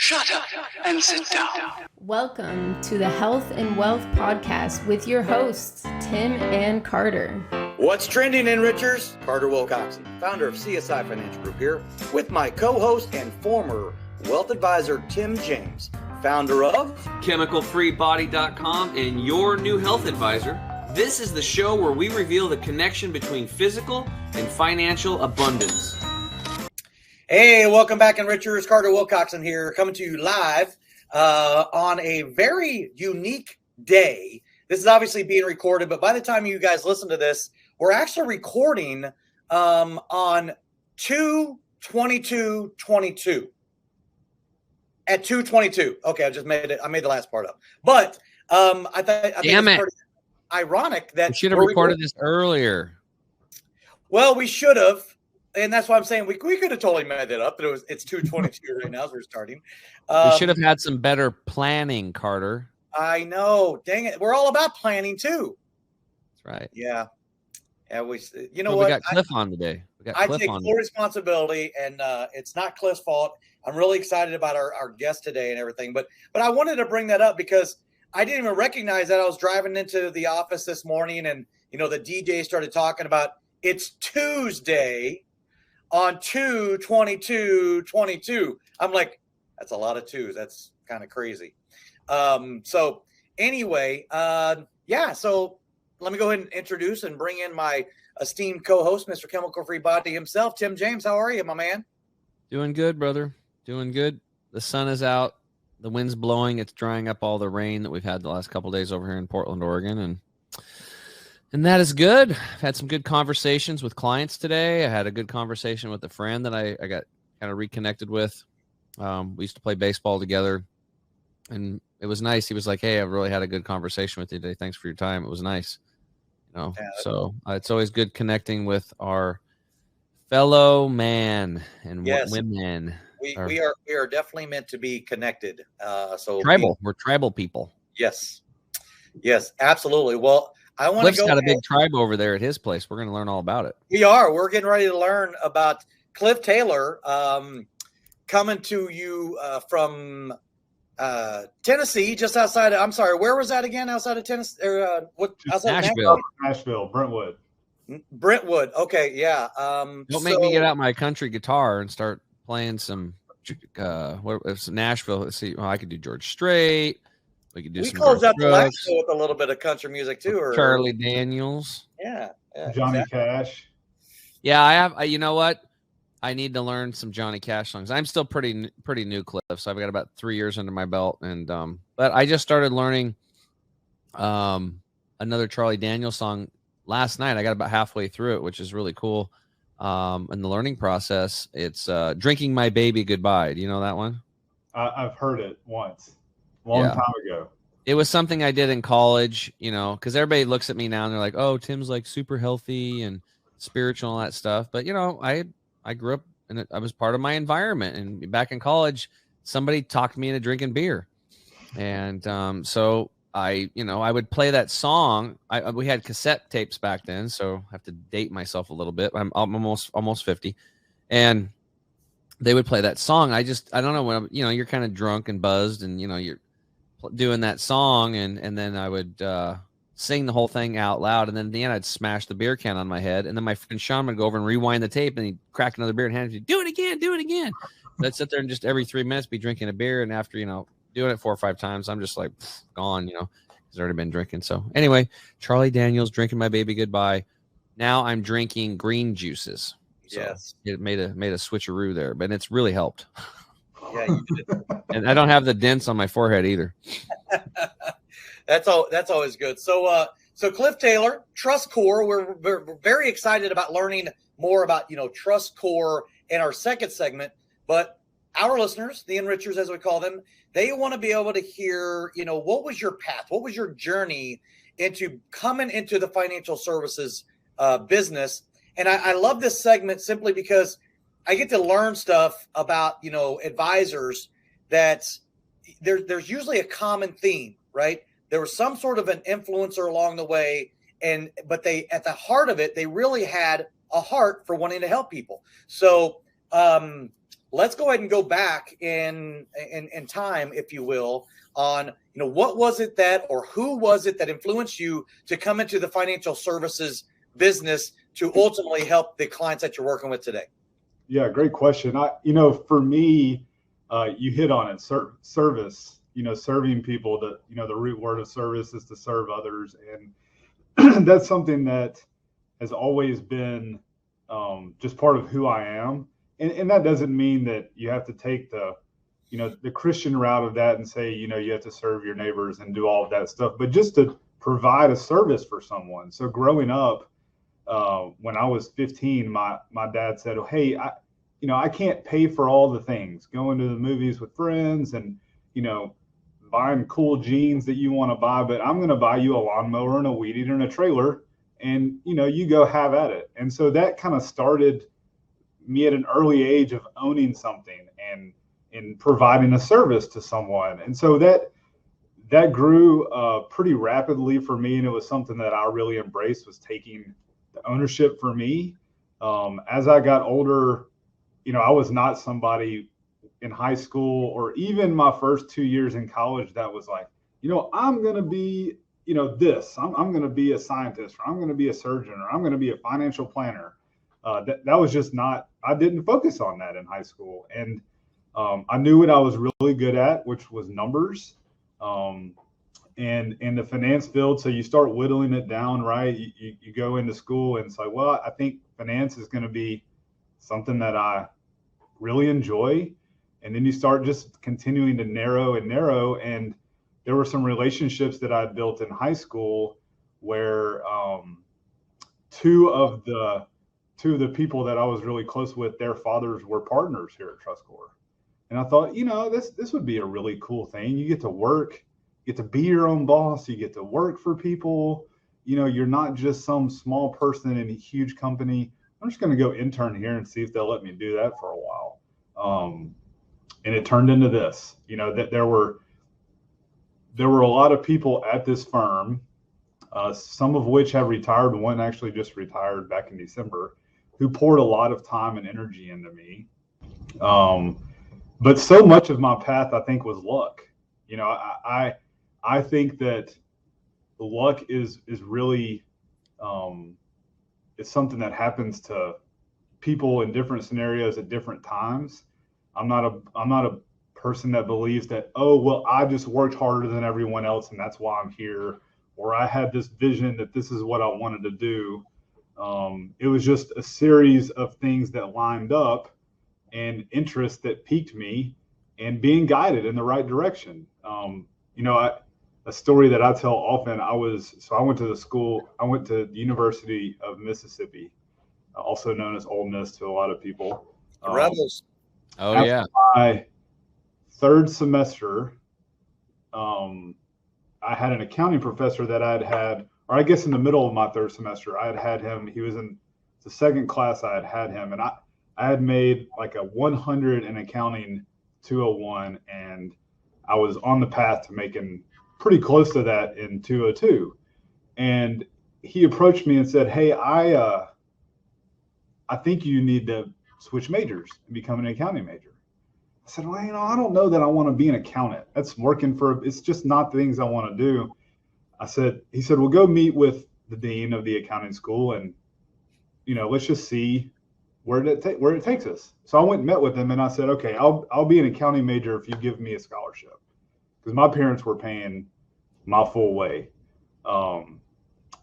Shut up and sit down. Welcome to the Health and Wealth Podcast with your hosts, Tim and Carter. What's trending, Enrichers? Carter Wilcoxon, founder of CSI Financial Group here, with my co-host and former wealth advisor, Tim James, founder of ChemicalFreeBody.com and your new health advisor. This is the show where we reveal the connection between physical and financial abundance. Hey, welcome back, Enrichers. Carter Wilcoxon here, coming to you live on a very unique day. This is obviously being recorded, but by the time you guys listen to this, we're actually recording on 2/22/22 at 2:22. Okay, I made the last part up, but I think it's pretty ironic that we should have recorded this earlier. Well, we should have. And that's why I'm saying we could have totally made that up, but it's 2:22 right now as we're starting. We should have had some better planning, Carter. I know. Dang it. We're all about planning too. That's right. Yeah. Yeah. We got Cliff on today. I take full responsibility, and it's not Cliff's fault. I'm really excited about our guest today and everything. But I wanted to bring that up because I didn't even recognize that. I was driving into the office this morning, and the DJ started talking about it's Tuesday on 2/22/22. I'm like, that's a lot of twos. That's kind of crazy. So anyway, so let me go ahead and introduce and bring in my esteemed co-host, Mr. Chemical Free Body himself, Tim James. How are you, my man? Doing good, brother. Doing good. The sun is out. The wind's blowing. It's drying up all the rain that we've had the last couple of days over here in Portland, Oregon. And that is good. I've had some good conversations with clients today. I had a good conversation with a friend that I got kind of reconnected with. We used to play baseball together, and it was nice. He was like, "Hey, I've really had a good conversation with you today. Thanks for your time. It was nice." So it's always good connecting with our fellow man and women. We are definitely meant to be connected. We're tribal people. Yes, absolutely. Well, I want to go. Cliff's got a big tribe over there at his place. We're going to learn all about it. We are. We're getting ready to learn about Cliff Taylor coming to you from Tennessee, just outside of, I'm sorry, where was that again? Outside of Tennessee? Outside Nashville, Brentwood. Okay, yeah. Don't make me get out my country guitar and start playing some Nashville. Let's see. Well, I could do George Strait. We closed out the last show with a little bit of country music too, or Charlie Daniels. Yeah, Johnny Cash. Yeah, I have. You know what? I need to learn some Johnny Cash songs. I'm still pretty new, Cliff. So I've got about 3 years under my belt, and but I just started learning another Charlie Daniels song last night. I got about halfway through it, which is really cool. In the learning process, it's "Drinking My Baby Goodbye." Do you know that one? I've heard it once. Long time ago. It was something I did in college, because everybody looks at me now and they're like, "Oh, Tim's like super healthy and spiritual and all that stuff." But I grew up and I was part of my environment. And back in college, somebody talked me into drinking beer, and so I would play that song. We had cassette tapes back then, so I have to date myself a little bit. I'm almost 50, and they would play that song. I don't know when you're kind of drunk and buzzed, and you're doing that song, and then I would sing the whole thing out loud, and then at the end I'd smash the beer can on my head, and then my friend Sean would go over and rewind the tape, and he'd crack another beer and hand it to me, do it again. So I'd sit there and just every 3 minutes be drinking a beer, and after doing it 4 or 5 times, I'm just like gone, because I've already been drinking. So anyway, Charlie Daniels, "Drinking My Baby Goodbye." Now I'm drinking green juices. So yes, it made a switcheroo there, but it's really helped. Yeah, you did. And I don't have the dents on my forehead either. That's always good. So Cliff Taylor, TrustCore. We're very excited about learning more about TrustCore in our second segment. But our listeners, the Enrichers as we call them, they want to be able to hear, what was your path? What was your journey into coming into the financial services business? And I love this segment simply because I get to learn stuff about, advisors that there's usually a common theme, right? There was some sort of an influencer along the way, but they, at the heart of it, they really had a heart for wanting to help people. So let's go ahead and go back in time, if you will, on, what was it or who was it that influenced you to come into the financial services business to ultimately help the clients that you're working with today? Yeah, great question. For me, you hit on it, service, serving people, the root word of service is to serve others. And that's something that has always been just part of who I am. And that doesn't mean that you have to take the Christian route of that and say, you have to serve your neighbors and do all of that stuff, but just to provide a service for someone. So growing up, when I was 15, my dad said, hey, I can't pay for all the things, going to the movies with friends and, buying cool jeans that you want to buy, but I'm going to buy you a lawnmower and a weed eater and a trailer, and, you go have at it. And so that kind of started me at an early age of owning something and providing a service to someone. And so that grew pretty rapidly for me. And it was something that I really embraced, was taking the ownership for me. As I got older, I was not somebody in high school or even my first 2 years in college that was like, I'm going to be, this, I'm going to be a scientist, or I'm going to be a surgeon, or I'm going to be a financial planner. That was just not, I didn't focus on that in high school. And I knew what I was really good at, which was numbers and in the finance field. So you start whittling it down, right? You go into school and it's like, well, I think finance is going to be something that I really enjoy. And then you start just continuing to narrow. And there were some relationships that I had built in high school where two of the people that I was really close with, their fathers were partners here at TrustCore. And I thought, this would be a really cool thing. You get to work, you get to be your own boss, you get to work for people. You're not just some small person in a huge company. I'm just going to go intern here and see if they'll let me do that for a while. And it turned into this, that there were a lot of people at this firm, some of which have retired. One actually just retired back in December, who poured a lot of time and energy into me. But so much of my path, I think, was luck. I think that luck is really, it's something that happens to people in different scenarios at different times. I'm not a person that believes that, I just worked harder than everyone else and that's why I'm here, or I had this vision that this is what I wanted to do. It was just a series of things that lined up and interests that piqued me and being guided in the right direction. A story that I tell often, I went to the University of Mississippi, also known as Ole Miss to a lot of people. Rebels. Yeah. My third semester, I had an accounting professor that I'd had, or I guess in the middle of my third semester, I had him. He was in the second class. I had him, and I had made like a 100 in accounting 201, and I was on the path to making pretty close to that in 202. And he approached me and said, "Hey, I think you need to switch majors and become an accounting major." I said, "Well, I don't know that I want to be an accountant. It's just not the things I want to do." He said, "Well, go meet with the dean of the accounting school and, let's just see where it takes us." So I went and met with him and I said, "Okay, I'll be an accounting major if you give me a scholarship," because my parents were paying my full way.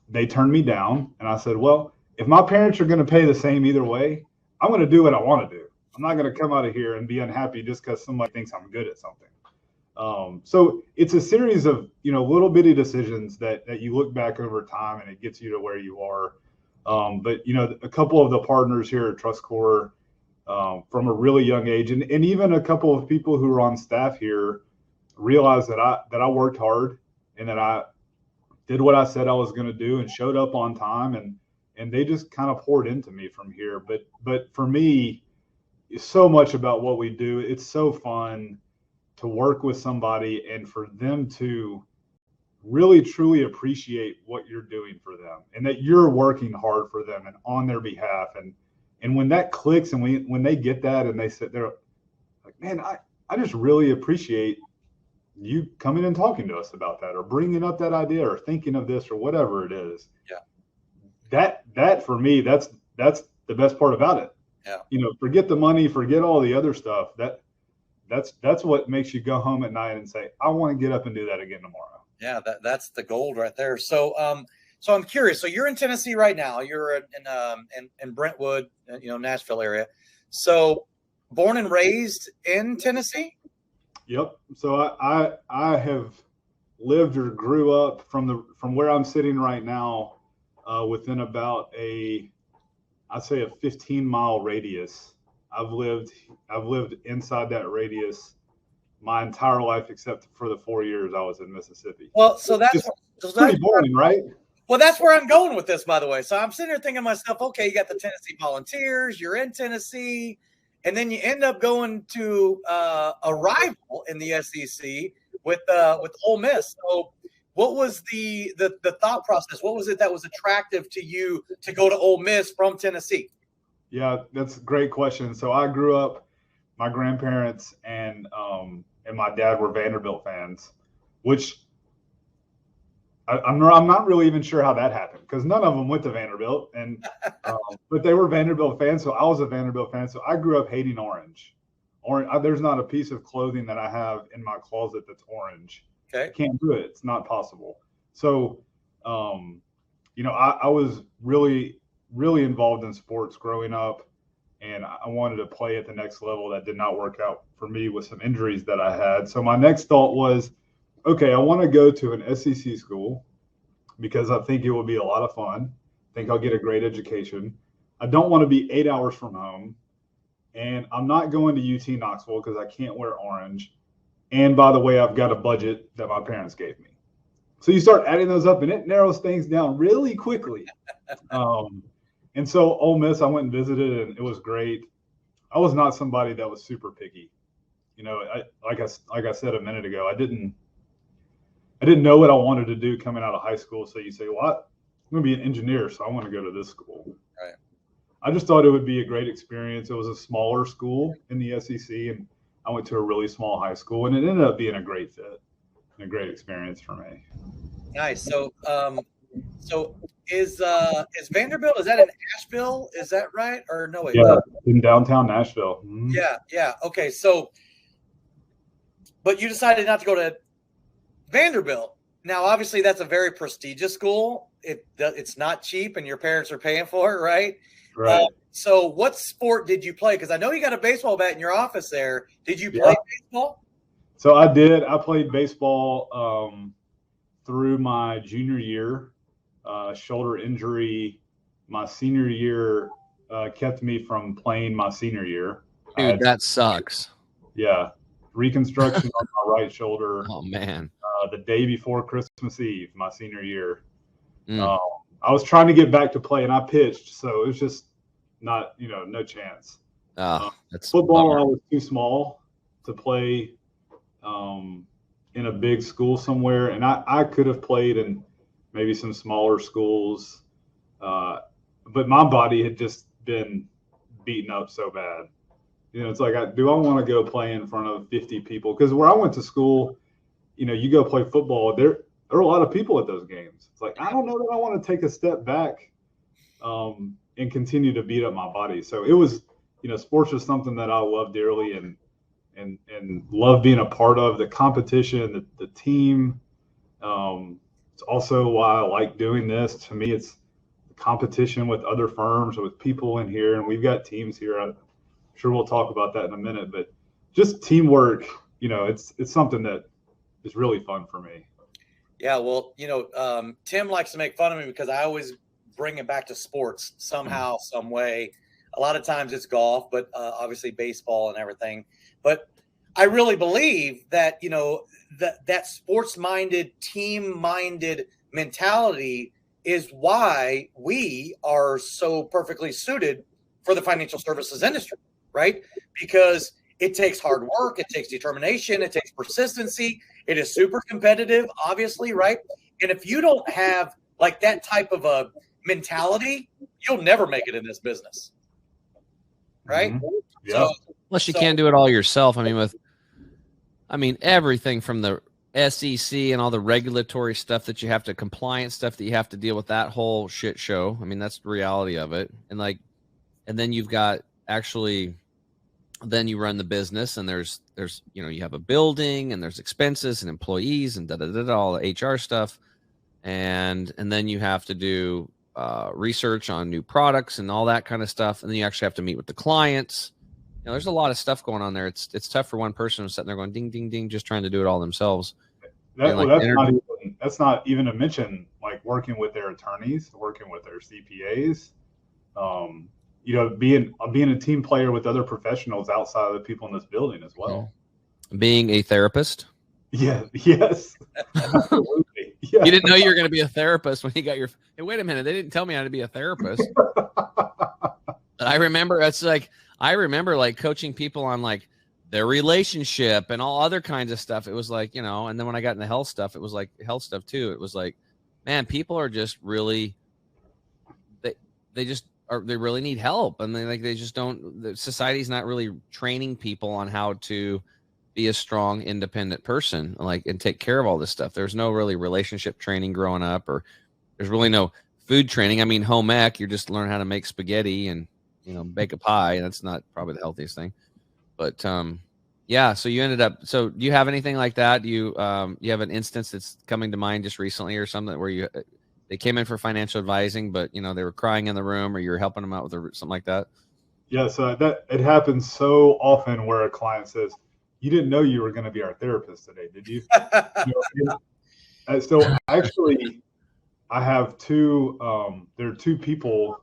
They turned me down and I said, "Well, if my parents are going to pay the same either way, I'm going to do what I want to do. I'm not going to come out of here and be unhappy just because somebody thinks I'm good at something." So it's a series of, little bitty decisions that you look back over time and it gets you to where you are. But, a couple of the partners here at TrustCore from a really young age, and even a couple of people who are on staff here realized that I worked hard and that I did what I said I was going to do and showed up on time, and they just kind of poured into me from here. But for me, so much about what we do, it's so fun to work with somebody and for them to really truly appreciate what you're doing for them and that you're working hard for them and on their behalf. And when that clicks and when they get that and they sit there, like, man, I just really appreciate you coming and talking to us about that, or bringing up that idea, or thinking of this, or whatever it is. Yeah. That for me, that's the best part about it. Yeah. You know, forget the money, forget all the other stuff. That's what makes you go home at night and say, I want to get up and do that again tomorrow. Yeah, that's the gold right there. So so I'm curious. So you're in Tennessee right now. You're in Brentwood, Nashville area. So born and raised in Tennessee? Yep. So I have lived or grew up from where I'm sitting right now, within about I'd say a 15-mile radius. I've lived inside that radius my entire life, except for the 4 years I was in Mississippi. Well, so that's pretty boring, right? Well, that's where I'm going with this, by the way. So I'm sitting here thinking to myself, okay, you got the Tennessee Volunteers, you're in Tennessee, and then you end up going to a rival in the SEC with Ole Miss. So what was the thought process? What was it that was attractive to you to go to Ole Miss from Tennessee? Yeah, that's a great question. So I grew up, my grandparents and my dad were Vanderbilt fans, which I'm not really even sure how that happened, because none of them went to Vanderbilt, but they were Vanderbilt fans. So I was a Vanderbilt fan. So I grew up hating orange. There's not a piece of clothing that I have in my closet that's orange. Okay. I can't do it. It's not possible. So, I was really, really involved in sports growing up, and I wanted to play at the next level. That did not work out for me with some injuries that I had. So my next thought was, okay, I want to go to an SEC school because I think it will be a lot of fun. I think I'll get a great education. I don't want to be 8 hours from home. And I'm not going to UT Knoxville because I can't wear orange. And by the way, I've got a budget that my parents gave me. So you start adding those up and it narrows things down really quickly. And so Ole Miss, I went and visited, and it was great. I was not somebody that was super picky. Like I said a minute ago, I didn't know what I wanted to do coming out of high school. So you say, well, I'm going to be an engineer, so I want to go to this school. Right. I just thought it would be a great experience. It was a smaller school in the SEC, and I went to a really small high school, and it ended up being a great fit and a great experience for me. Nice. So is Vanderbilt, is that in Asheville? Is that right? Or no? Wait, yeah, in downtown Nashville. Mm-hmm. Yeah. Okay. So, but you decided not to go to Vanderbilt. Now, obviously, that's a very prestigious school. It's not cheap, and your parents are paying for it, right? Right. So what sport did you play? Because I know you got a baseball bat in your office there. Did you play baseball? So I did. I played baseball through my junior year. Shoulder injury my senior year kept me from playing my senior year. Dude, that sucks. Yeah. Reconstruction on my right shoulder. Oh, man. The day before Christmas Eve, my senior year. I was trying to get back to play, and I pitched, so it was just not, no chance. That's football. bummer. I was too small to play in a big school somewhere, and I could have played in maybe some smaller schools, but my body had just been beaten up so bad. It's like, do I want to go play in front of 50 people? Because where I went to school, you go play football, there are a lot of people at those games. It's like, I don't know that I want to take a step back and continue to beat up my body. So it was, sports is something that I love dearly and love being a part of. The competition, the team. It's also why I like doing this. To me, it's competition with other firms, with people in here, and we've got teams here. I'm sure we'll talk about that in a minute, but just teamwork, it's something that is really fun for me. Yeah, well, Tim likes to make fun of me because I always bring it back to sports somehow, some way. A lot of times it's golf, but obviously baseball and everything. But I really believe that, that sports-minded, team-minded mentality is why we are so perfectly suited for the financial services industry, right? Because it takes hard work, it takes determination, it takes persistency. It is super competitive, obviously, right? And if you don't have like that type of a mentality, you'll never make it in this business, right? Mm-hmm. Yeah. Plus, you can't do it all yourself. I mean, everything from the SEC and all the regulatory stuff that you have to, compliance stuff that you have to deal with, that whole shit show. I mean, that's the reality of it. And then you've got then you run the business, and there's you have a building, and there's expenses and employees and all the HR stuff. And then you have to do research on new products and all that kind of stuff. And then you actually have to meet with the clients. There's a lot of stuff going on there. It's tough for one person sitting there going ding, ding, ding, just trying to do it all themselves. That's not even to mention like working with their attorneys, working with their CPAs, being a team player with other professionals outside of the people in this building as well. Being a therapist. Yeah. Yes. Absolutely. Yeah. You didn't know you were going to be a therapist when you got your. Hey, wait a minute! They didn't tell me how to be a therapist. I remember like coaching people on like their relationship and all other kinds of stuff. It was like, and then when I got into health stuff, it was like health stuff too. It was like, man, people are just really, they really need help. And they just don't, the society's not really training people on how to be a strong, independent person, and take care of all this stuff. There's no really relationship training growing up, or there's really no food training. I mean, home ec, you're just learning how to make spaghetti and, bake a pie. That's not probably the healthiest thing, but, so you ended up, so do you have anything like that? Do you have an instance that's coming to mind just recently or something where they came in for financial advising, but they were crying in the room, or you're helping them out with something like that? Yeah. So that it happens so often where a client says, "You didn't know you were going to be our therapist today, did you?" So actually, I have there are two people.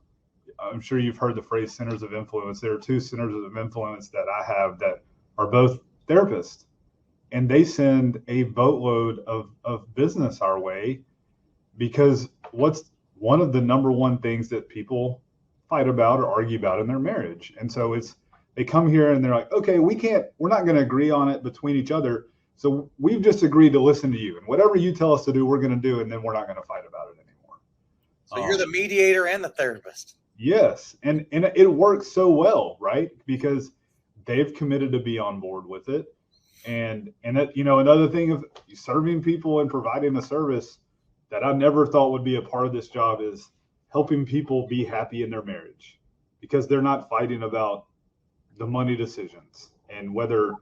I'm sure you've heard the phrase centers of influence. There are two centers of influence that I have that are both therapists, and they send a boatload of business our way, because what's one of the number one things that people fight about or argue about in their marriage. And so they come here and they're like, okay, we're not going to agree on it between each other. So we've just agreed to listen to you, and whatever you tell us to do, we're going to do. And then we're not going to fight about it anymore. So you're the mediator and the therapist. Yes. And it works so well, right? Because they've committed to be on board with it. And that, another thing of serving people and providing a service that I never thought would be a part of this job is helping people be happy in their marriage, because they're not fighting about the money decisions and whether,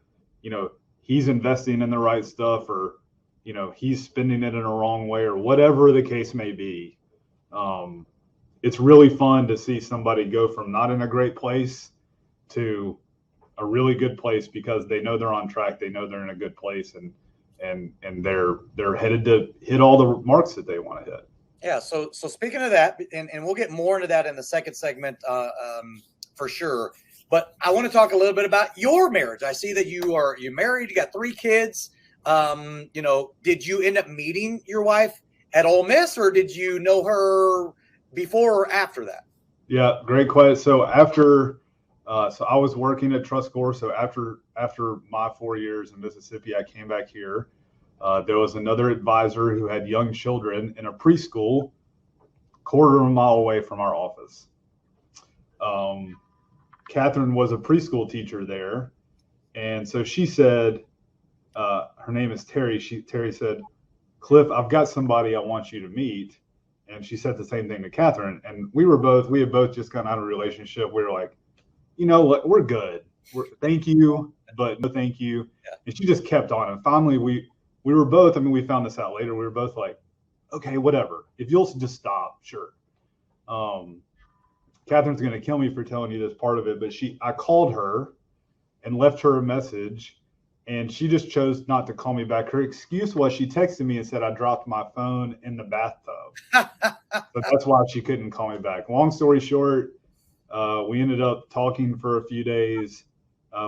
he's investing in the right stuff, or, he's spending it in a wrong way, or whatever the case may be. It's really fun to see somebody go from not in a great place to a really good place, because they know they're on track. They know they're in a good place, and they're headed to hit all the marks that they want to hit. Yeah. So speaking of that, and we'll get more into that in the second segment, for sure. But I want to talk a little bit about your marriage. I see that you're married, you got 3 kids. Did you end up meeting your wife at Ole Miss, or did you know her before or after that? Yeah, great question. So so I was working at TrustCore. So after my 4 years in Mississippi, I came back here. There was another advisor who had young children in a preschool, quarter of a mile away from our office. Catherine was a preschool teacher there. And so she said, her name is Terry. Terry said, "Cliff, I've got somebody I want you to meet." And she said the same thing to Catherine. And we had both just gotten out of a relationship. We were like, we're good. Thank you, but no thank you. Yeah. And she just kept on. And finally, we were both, we found this out later. We were both like, okay, whatever. If you'll just stop, sure. Catherine's going to kill me for telling you this part of it, but I called her and left her a message, and she just chose not to call me back. Her excuse was she texted me and said I dropped my phone in the bathtub. So that's why she couldn't call me back. Long story short, we ended up talking for a few days.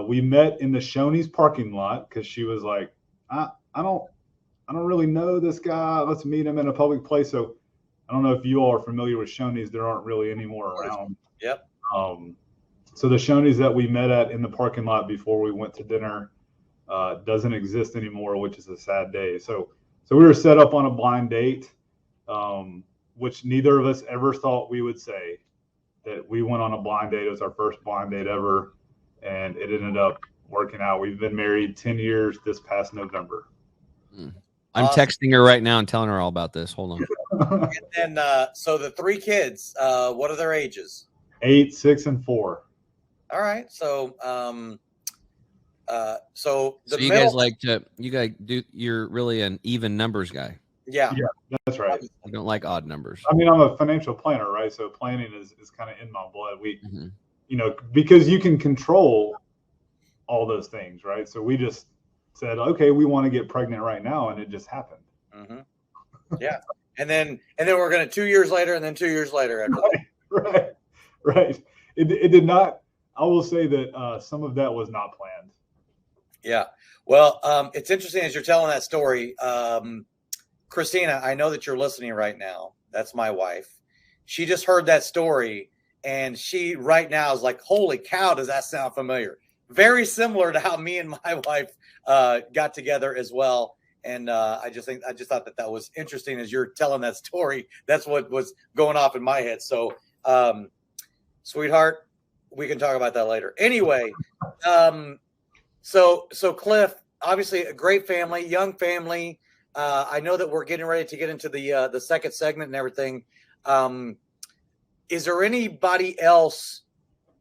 We met in the Shoney's parking lot because she was like, I don't really know this guy. Let's meet him in a public place. So I don't know if you all are familiar with Shoney's. There aren't really any more around. Yep. So the Shoney's that we met at in the parking lot before we went to dinner doesn't exist anymore, which is a sad day. So we were set up on a blind date, which neither of us ever thought we would say, that we went on a blind date. It was our first blind date ever. and it ended up working out. We've been married 10 years this past November. I'm Awesome. texting her right now and telling her all about this. Hold on. And so the 3 kids, what are their ages? 8, 6, and 4. All right. So, so the So you middle, guys like to, you're really an even numbers guy. yeah. That's right. I don't like odd numbers. I mean, I'm a financial planner, right? So planning is kind of in my blood. Mhm. Because you can control all those things, right? So we just said, okay, we want to get pregnant right now, and it just happened. Mm-hmm. Yeah. And then we're going to 2 years later, and then 2 years later. After that. Right. It did not. I will say that some of that was not planned. Yeah. Well, it's interesting as you're telling that story. Christina, I know that you're listening right now. That's my wife. She just heard that story, and she right now is like, holy cow, does that sound familiar? Very similar to how me and my wife got together as well. And I just thought that was interesting as you're telling that story. That's what was going off in my head. So, sweetheart, we can talk about that later. Anyway, so Cliff, obviously a great family, young family. I know that we're getting ready to get into the second segment and everything. Is there anybody else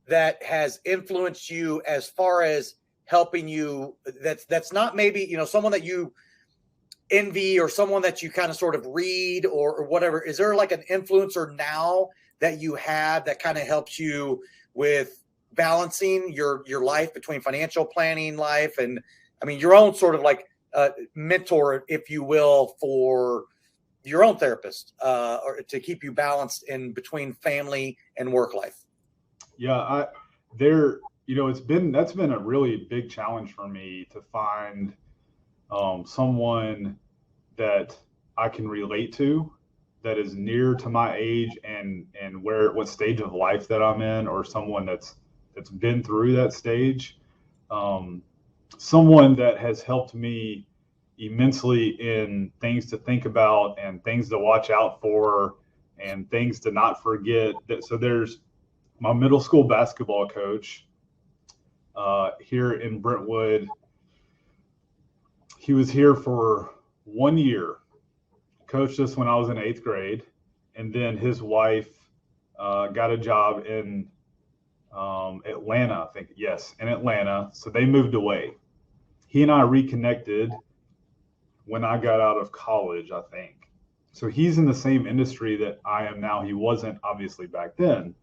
that has influenced you as far as helping you? That's not maybe someone that you envy or someone that you kind of sort of read or whatever. Is there like an influencer now that you have that kind of helps you with balancing your life between financial planning life and, I mean, your own sort of like mentor, if you will, for your own therapist or to keep you balanced in between family and work life? Yeah, that's been a really big challenge for me to find someone that I can relate to, that is near to my age and what stage of life that I'm in, or someone that's been through that stage. Someone that has helped me immensely in things to think about and things to watch out for and things to not forget. So there's my middle school basketball coach here in Brentwood. He was here for 1 year, coached us when I was in 8th grade, and then his wife got a job in Atlanta, I think. Yes, in Atlanta. So they moved away. He and I reconnected when I got out of college, I think. So he's in the same industry that I am now. He wasn't obviously back then.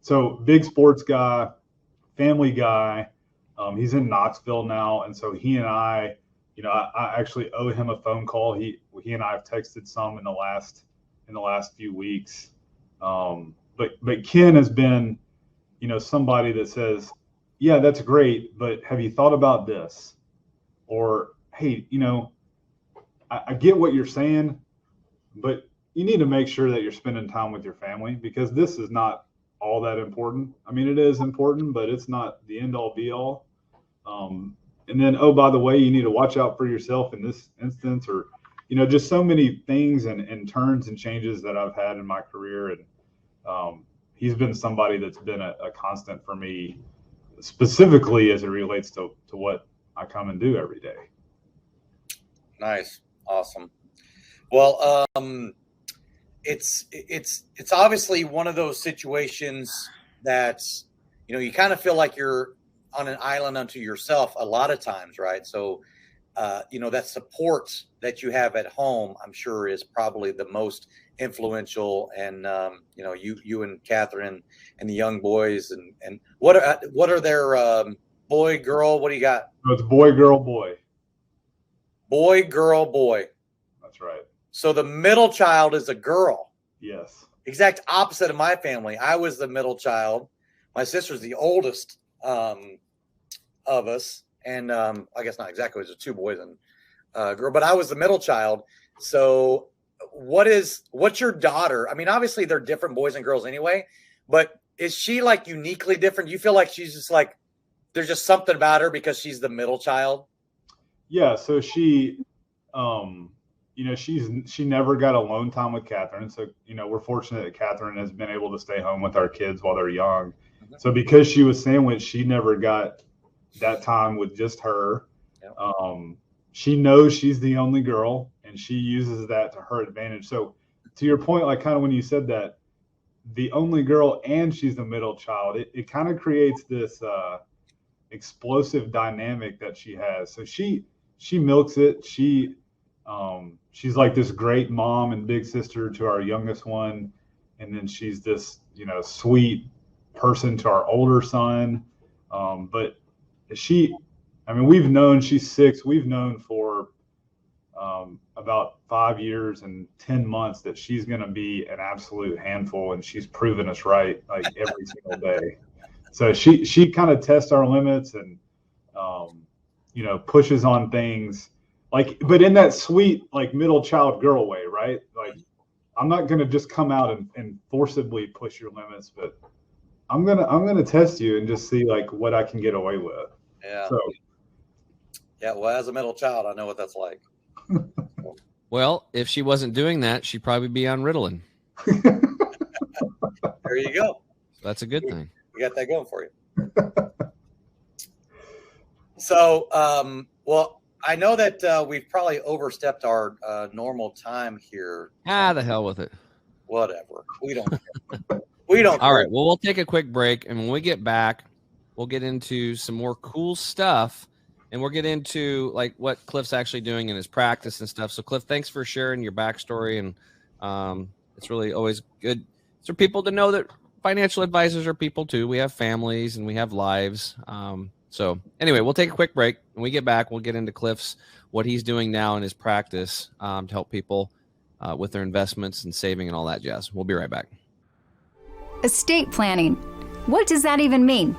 So big sports guy, family guy. He's in Knoxville now. And so he and I, I actually owe him a phone call. He and I have texted some in the last few weeks. But Ken has been, somebody that says, yeah, that's great, but have you thought about this? Or, hey, I get what you're saying, but you need to make sure that you're spending time with your family, because this is not all that important. I mean, it is important, but it's not the end all be all. And then, oh, by the way, you need to watch out for yourself in this instance, or, just so many things and turns and changes that I've had in my career. And he's been somebody that's been a constant for me, specifically as it relates to what I come and do every day. Nice. Awesome. Well, it's obviously one of those situations that, you kind of feel like you're on an island unto yourself a lot of times, right? So, that support that you have at home, I'm sure, is probably the most influential. And, you and Catherine and the young boys and what are their boy, girl? What do you got? So it's boy, girl, boy. Boy, girl, boy. That's right. So the middle child is a girl. Yes. Exact opposite of my family. I was the middle child. My sister's the oldest of us. And I guess not exactly. It was 2 boys and a girl, but I was the middle child. So what's your daughter? I mean, obviously they're different boys and girls anyway, but is she like uniquely different? Do you feel like she's just like, there's just something about her because she's the middle child? Yeah. So she, she never got alone time with Catherine. So, we're fortunate that Catherine has been able to stay home with our kids while they're young. So because she was sandwiched, she never got that time with just her. She knows she's the only girl, and she uses that to her advantage. So to your point, like kind of when you said that, the only girl and she's the middle child, it kind of creates this explosive dynamic that she has. So she milks it. She's like this great mom and big sister to our youngest one, and then she's this sweet person to our older son. But we've known, she's 6. We've known for about 5 years and 10 months that she's going to be an absolute handful, and she's proven us right like every single day. So she kind of tests our limits and pushes on things but in that sweet like middle child girl way, right? Like I'm not going to just come out and forcibly push your limits, but I'm gonna test you and just see like what I can get away with. Yeah. So, yeah. Well, as a middle child, I know what that's like. Well, if she wasn't doing that, she'd probably be on Ritalin. There you go. That's a good thing. You got that going for you. So, well, I know that we've probably overstepped our normal time here. The hell with it. Whatever. We don't care. We don't. All right. Well, we'll take a quick break, and when we get back, we'll get into some more cool stuff, and we'll get into like what Cliff's actually doing in his practice and stuff. So, Cliff, thanks for sharing your backstory, and it's really always good for people to know that financial advisors are people too. We have families and we have lives. So, anyway, we'll take a quick break. When we get back, we'll get into Cliff's what he's doing now in his practice to help people with their investments and saving and all that jazz. We'll be right back. Estate planning. What does that even mean?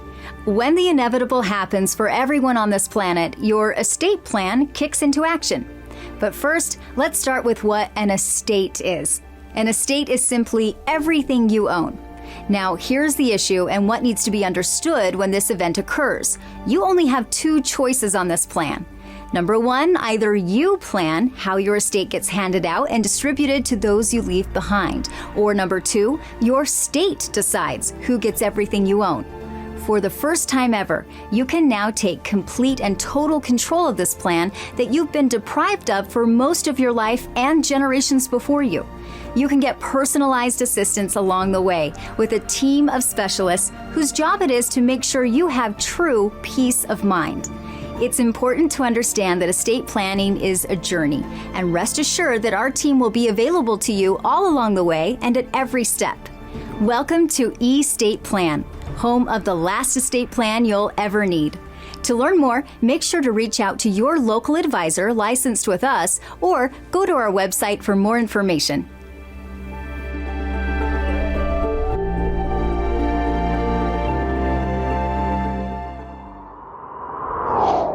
When the inevitable happens for everyone on this planet, your estate plan kicks into action. But first, let's start with what an estate is. An estate is simply everything you own. Now, here's the issue and what needs to be understood when this event occurs. You only have 2 choices on this plan. Number 1, either you plan how your estate gets handed out and distributed to those you leave behind. Or number 2, your state decides who gets everything you own. For the first time ever, you can now take complete and total control of this plan that you've been deprived of for most of your life and generations before you. You can get personalized assistance along the way with a team of specialists whose job it is to make sure you have true peace of mind. It's important to understand that estate planning is a journey, and rest assured that our team will be available to you all along the way and at every step. Welcome to eState Plan, home of the last estate plan you'll ever need. To learn more, make sure to reach out to your local advisor licensed with us or go to our website for more information.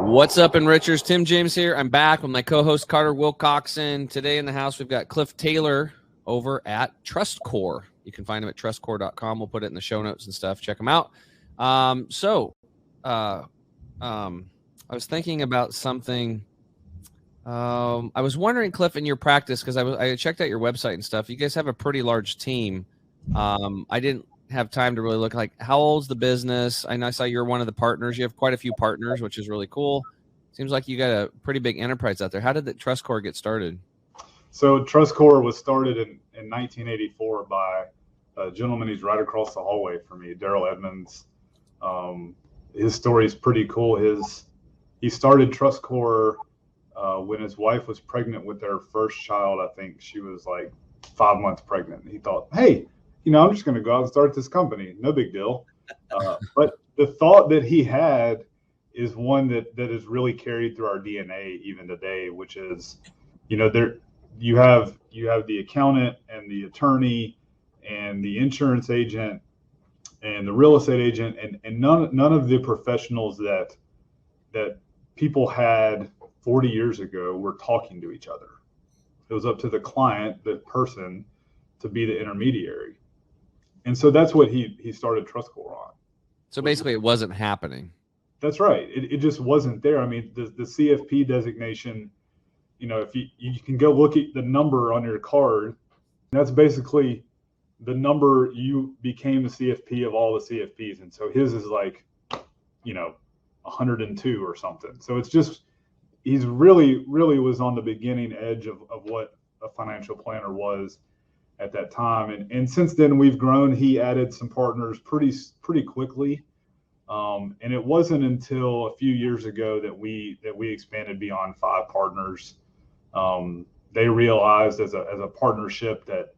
What's up, Enrichers? Tim James here. I'm back with my co-host Carter Wilcoxon. Today in the house, we've got Cliff Taylor over at TrustCore. You can find him at TrustCore.com. We'll put it in the show notes and stuff. Check him out. I was thinking about something. I was wondering, Cliff, in your practice, because I checked out your website and stuff. You guys have a pretty large team. I didn't have time to really look like how old's the business. I saw you're one of the partners. You have quite a few partners, which is really cool. Seems like you got a pretty big enterprise out there. How did the TrustCore get started? So TrustCore was started in 1984 by a gentleman who's right across the hallway from me, Daryl Edmonds. His story is pretty cool. He started TrustCore when his wife was pregnant with their first child. I think she was like 5 months pregnant. He thought, hey, I'm just going to go out and start this company. No big deal. But the thought that he had is one that is really carried through our DNA even today, which is, there you have the accountant and the attorney and the insurance agent and the real estate agent and none of the professionals that people had 40 years ago were talking to each other. It was up to the client, the person, to be the intermediary. And so that's what he started TrustCore on. So basically it wasn't happening. That's right. It just wasn't there. I mean, the CFP designation, if you can go look at the number on your card, that's basically the number, you became the CFP of all the CFPs. And so his is like, 102 or something. So it's just, he's really was on the beginning edge of what a financial planner was at that time. And since then we've grown. He added some partners pretty quickly. And it wasn't until a few years ago that we expanded beyond 5 partners. They realized as a partnership that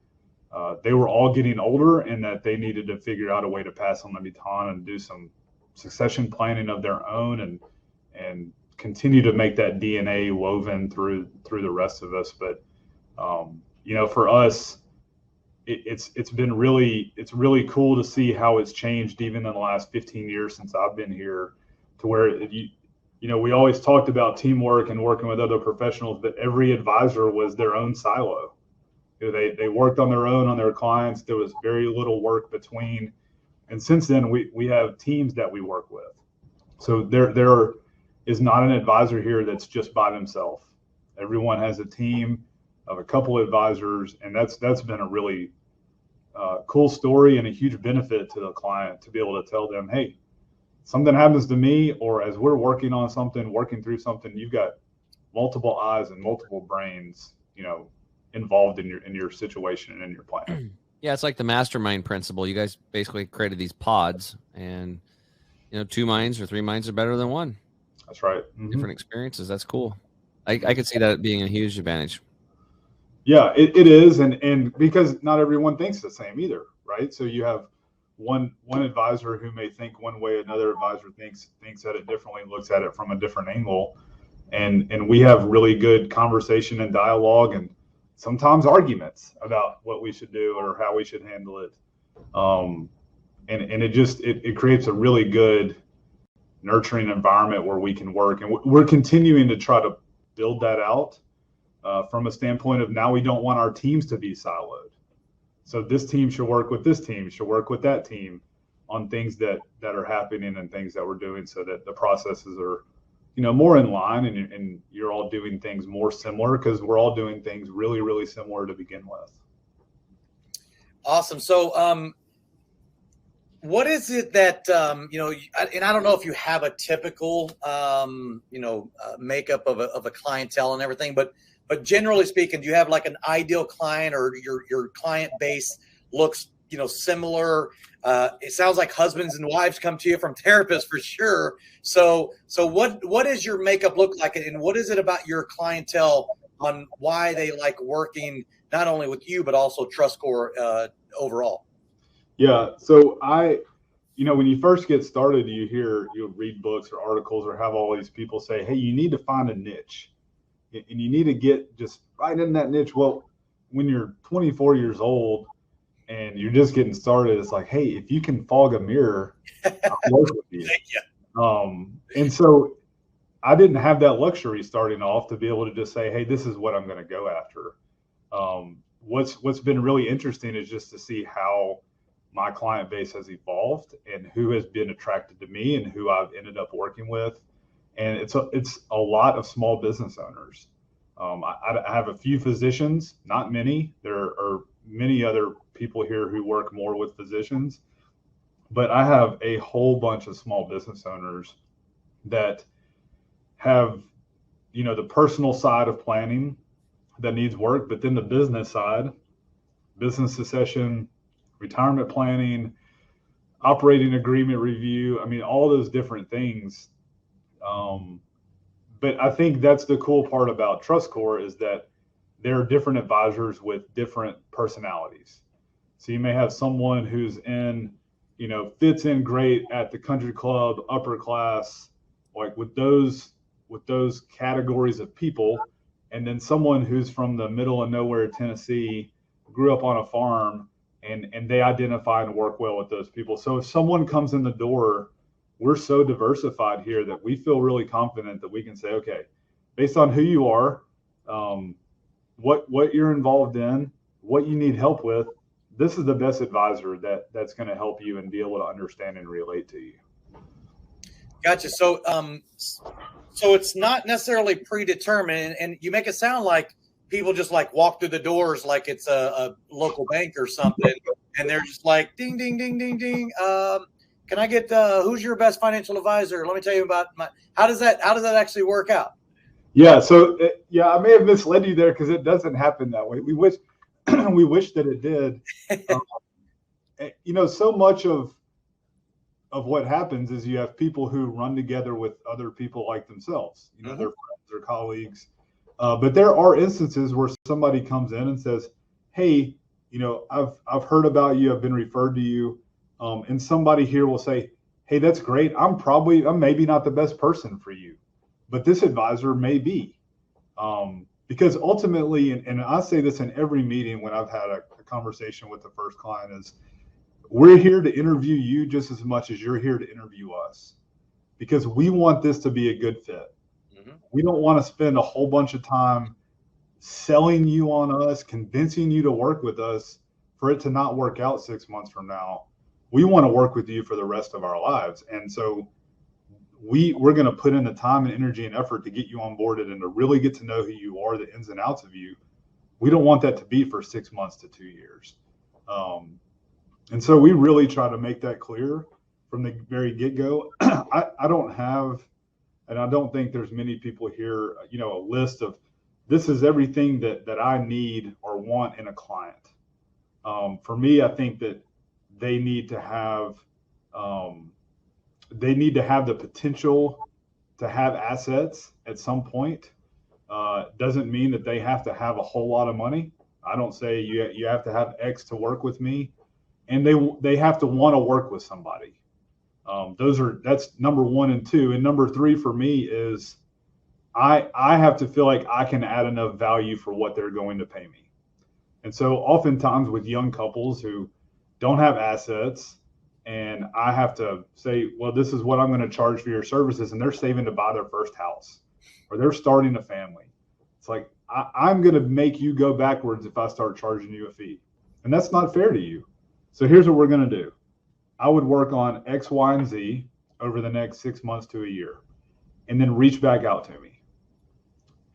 they were all getting older and that they needed to figure out a way to pass on the baton and do some succession planning of their own and continue to make that DNA woven through the rest of us. But for us, it's been really cool to see how it's changed even in the last 15 years since I've been here, to where we always talked about teamwork and working with other professionals, but every advisor was their own silo. They worked on their own on their clients. There was very little work between. And since then, we have teams that we work with. So there is not an advisor here that's just by themselves. Everyone has a team of a couple of advisors, and that's been a really cool story and a huge benefit to the client to be able to tell them, hey, something happens to me, or as we're working on something, working through something, you've got multiple eyes and multiple brains, involved in your situation and in your plan. Yeah, it's like the mastermind principle. You guys basically created these pods, and 2 minds or 3 minds are better than one. That's right. Mm-hmm. Different experiences. That's cool. I could see that being a huge advantage. Yeah, it is, and because not everyone thinks the same either, right? So you have one advisor who may think one way, another advisor thinks at it differently, looks at it from a different angle, and we have really good conversation and dialogue, and sometimes arguments about what we should do or how we should handle it. And it creates a really good nurturing environment where we can work. And we're continuing to try to build that out from a standpoint of, now we don't want our teams to be siloed. So this team should work with this team, should work with that team on things that are happening and things that we're doing, so that the processes are more in line, and you're all doing things more similar, because we're all doing things really, really similar to begin with. Awesome. So, what is it that, and I don't know if you have a typical, makeup of a clientele and everything, but generally speaking, do you have like an ideal client, or your client base looks, similar? It sounds like husbands and wives come to you from therapists for sure. So what does your makeup look like, and what is it about your clientele on why they like working not only with you, but also TrustCore overall? Yeah. So when you first get started, you'll read books or articles or have all these people say, hey, you need to find a niche, and you need to get just right in that niche. Well, when you're 24 years old and you're just getting started, it's like, hey, if you can fog a mirror, I'll work with you. And so I didn't have that luxury starting off to be able to just say, hey, this is what I'm going to go after. What's been really interesting is just to see how my client base has evolved and who has been attracted to me and who I've ended up working with. And it's a lot of small business owners. I have a few physicians, not many. There are many other people here who work more with physicians, but I have a whole bunch of small business owners that have, the personal side of planning that needs work, but then the business side, business succession, retirement planning, operating agreement review. I mean, all those different things. But I think that's the cool part about TrustCore, is that there are different advisors with different personalities. So you may have someone who's fits in great at the country club, upper class, like with those categories of people. And then someone who's from the middle of nowhere, Tennessee, grew up on a farm, and they identify and work well with those people. So if someone comes in the door, we're so diversified here that we feel really confident that we can say, okay, based on who you are, what you're involved in, what you need help with, this is the best advisor that's going to help you and be able to understand and relate to you. Gotcha. So, so it's not necessarily predetermined, and you make it sound like people just like walk through the doors like it's a local bank or something. and they're just like, ding, ding, ding, ding, ding. Can I get who's your best financial advisor? Let me tell you about how does that actually work out? Yeah. So I may have misled you there because it doesn't happen that way. We wish that it did. So much of what happens is you have people who run together with other people like themselves, their friends or colleagues. But there are instances where somebody comes in and says, hey, I've heard about you. I've been referred to you. And somebody here will say, hey, that's great. I'm maybe not the best person for you, but this advisor may be. Because ultimately, and I say this in every meeting when I've had a conversation with the first client, is we're here to interview you just as much as you're here to interview us, because we want this to be a good fit. We don't want to spend a whole bunch of time selling you on us, convincing you to work with us for it to not work out 6 months from now. We want to work with you for the rest of our lives. And so we're going to put in the time and energy and effort to get you onboarded and to really get to know who you are, the ins and outs of you. We don't want that to be for 6 months to 2 years. And so we really try to make that clear from the very get-go. I don't have, and I don't think there's many people here, a list of this is everything that I need or want in a client. For me, I think that they need to have the potential to have assets at some point. Doesn't mean that they have to have a whole lot of money. I don't say you have to have X to work with me, and they have to want to work with somebody. That's number 1 and 2. And number 3 for me is I have to feel like I can add enough value for what they're going to pay me. And so oftentimes with young couples who don't have assets, and I have to say, well, this is what I'm going to charge for your services, and they're saving to buy their first house or they're starting a family. It's like, I'm going to make you go backwards if I start charging you a fee. And that's not fair to you. So here's what we're going to do. I would work on X, Y, and Z over the next 6 months to a year, and then reach back out to me.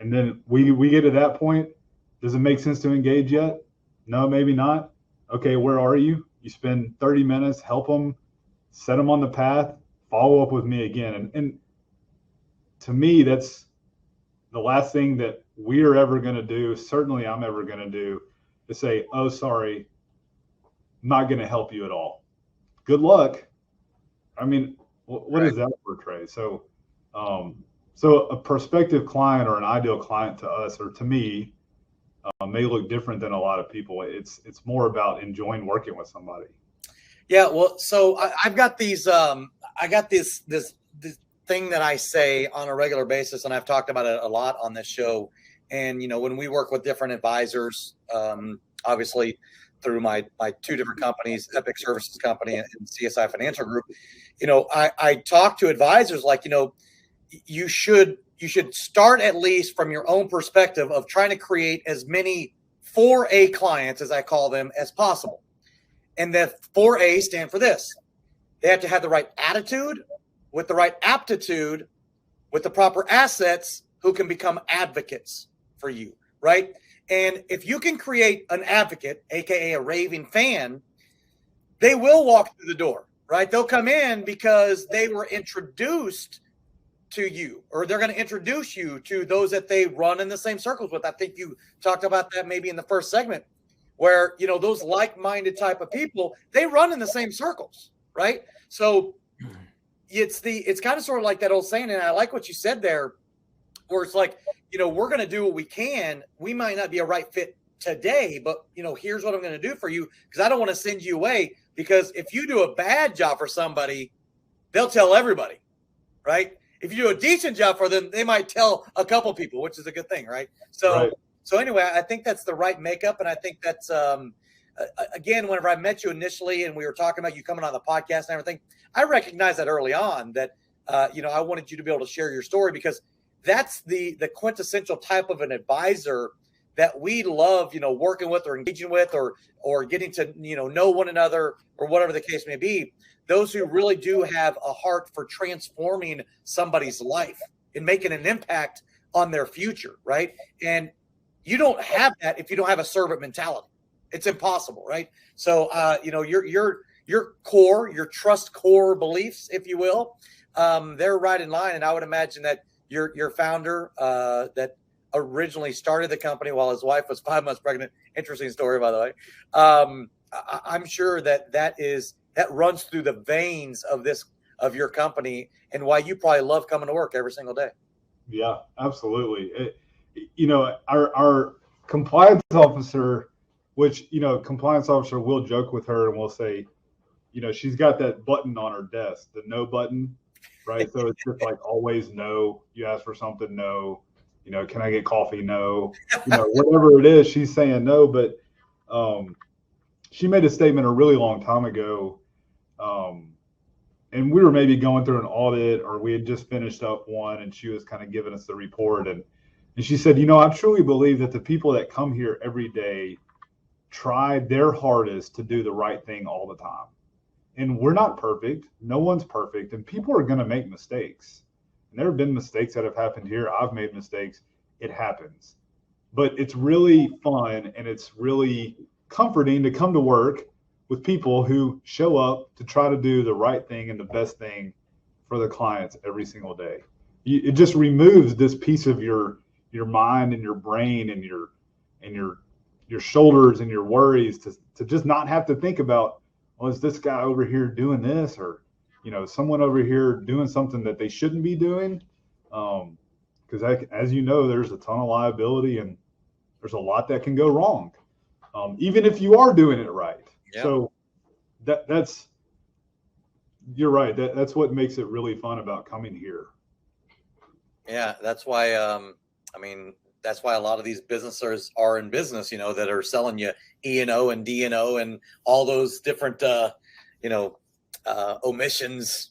And then we get to that point. Does it make sense to engage yet? No, maybe not. Okay, where are you? You spend 30 minutes, help them, set them on the path, follow up with me again. And to me, that's the last thing that we are ever going to do, certainly I'm ever going to do, is say, oh, sorry, I'm not going to help you at all. Good luck. I mean, what does that portray? So a prospective client or an ideal client to us or to me may look different than a lot of people. It's more about enjoying working with somebody. Yeah. Well, so I've got these, I got this thing that I say on a regular basis, and I've talked about it a lot on this show. And, when we work with different advisors, obviously through my 2 different companies, Epic Services Company and CSI Financial Group, I talk to advisors like, you should start at least from your own perspective of trying to create as many 4A clients, as I call them, as possible. And that 4A stand for this. They have to have the right attitude with the right aptitude with the proper assets who can become advocates for you, right? And if you can create an advocate, AKA a raving fan, they will walk through the door, right? They'll come in because they were introduced to you, or they're going to introduce you to those that they run in the same circles with. I think you talked about that maybe in the first segment where, those like-minded type of people, they run in the same circles, right? So it's kind of sort of like that old saying. And I like what you said there, where it's like, we're going to do what we can. We might not be a right fit today, but here's what I'm going to do for you. Cause I don't want to send you away, because if you do a bad job for somebody, they'll tell everybody, right? If you do a decent job for them, they might tell a couple people, which is a good thing, right? So anyway, I think that's the right makeup. And I think that's, again, whenever I met you initially and we were talking about you coming on the podcast and everything, I recognized that early on that, I wanted you to be able to share your story, because that's the quintessential type of an advisor that we love, working with or engaging with or getting to, know one another or whatever the case may be. Those who really do have a heart for transforming somebody's life and making an impact on their future, right? And you don't have that if you don't have a servant mentality. It's impossible, right? So, your core, your TrustCore beliefs, if you will, they're right in line. And I would imagine that your founder that originally started the company while his wife was 5 months pregnant. Interesting story, by the way. I'm sure that runs through the veins of your company, and why you probably love coming to work every single day. Yeah, absolutely. Our compliance officer, which, compliance officer will joke with her and we'll say, she's got that button on her desk, the no button, right? So it's just like always no. You ask for something, no. Can I get coffee? No. Whatever it is, she's saying no. But she made a statement a really long time ago, and we were maybe going through an audit, or we had just finished up one, and she was kind of giving us the report, and she said, I truly believe that the people that come here every day try their hardest to do the right thing all the time. And we're not perfect. No one's perfect. And people are going to make mistakes. And there have been mistakes that have happened here. I've made mistakes. It happens. But it's really fun, and it's really comforting to come to work with people who show up to try to do the right thing and the best thing for the clients every single day. It just removes this piece of your mind and your brain and your shoulders and your worries to just not have to think about, well, is this guy over here doing this, or someone over here doing something that they shouldn't be doing? Because as you know, there's a ton of liability, and there's a lot that can go wrong, even if you are doing it right. Yeah. So that's you're right. That's what makes it really fun about coming here. Yeah, that's why. That's why a lot of these businesses are in business, that are selling you E&O and D&O and all those different, omissions,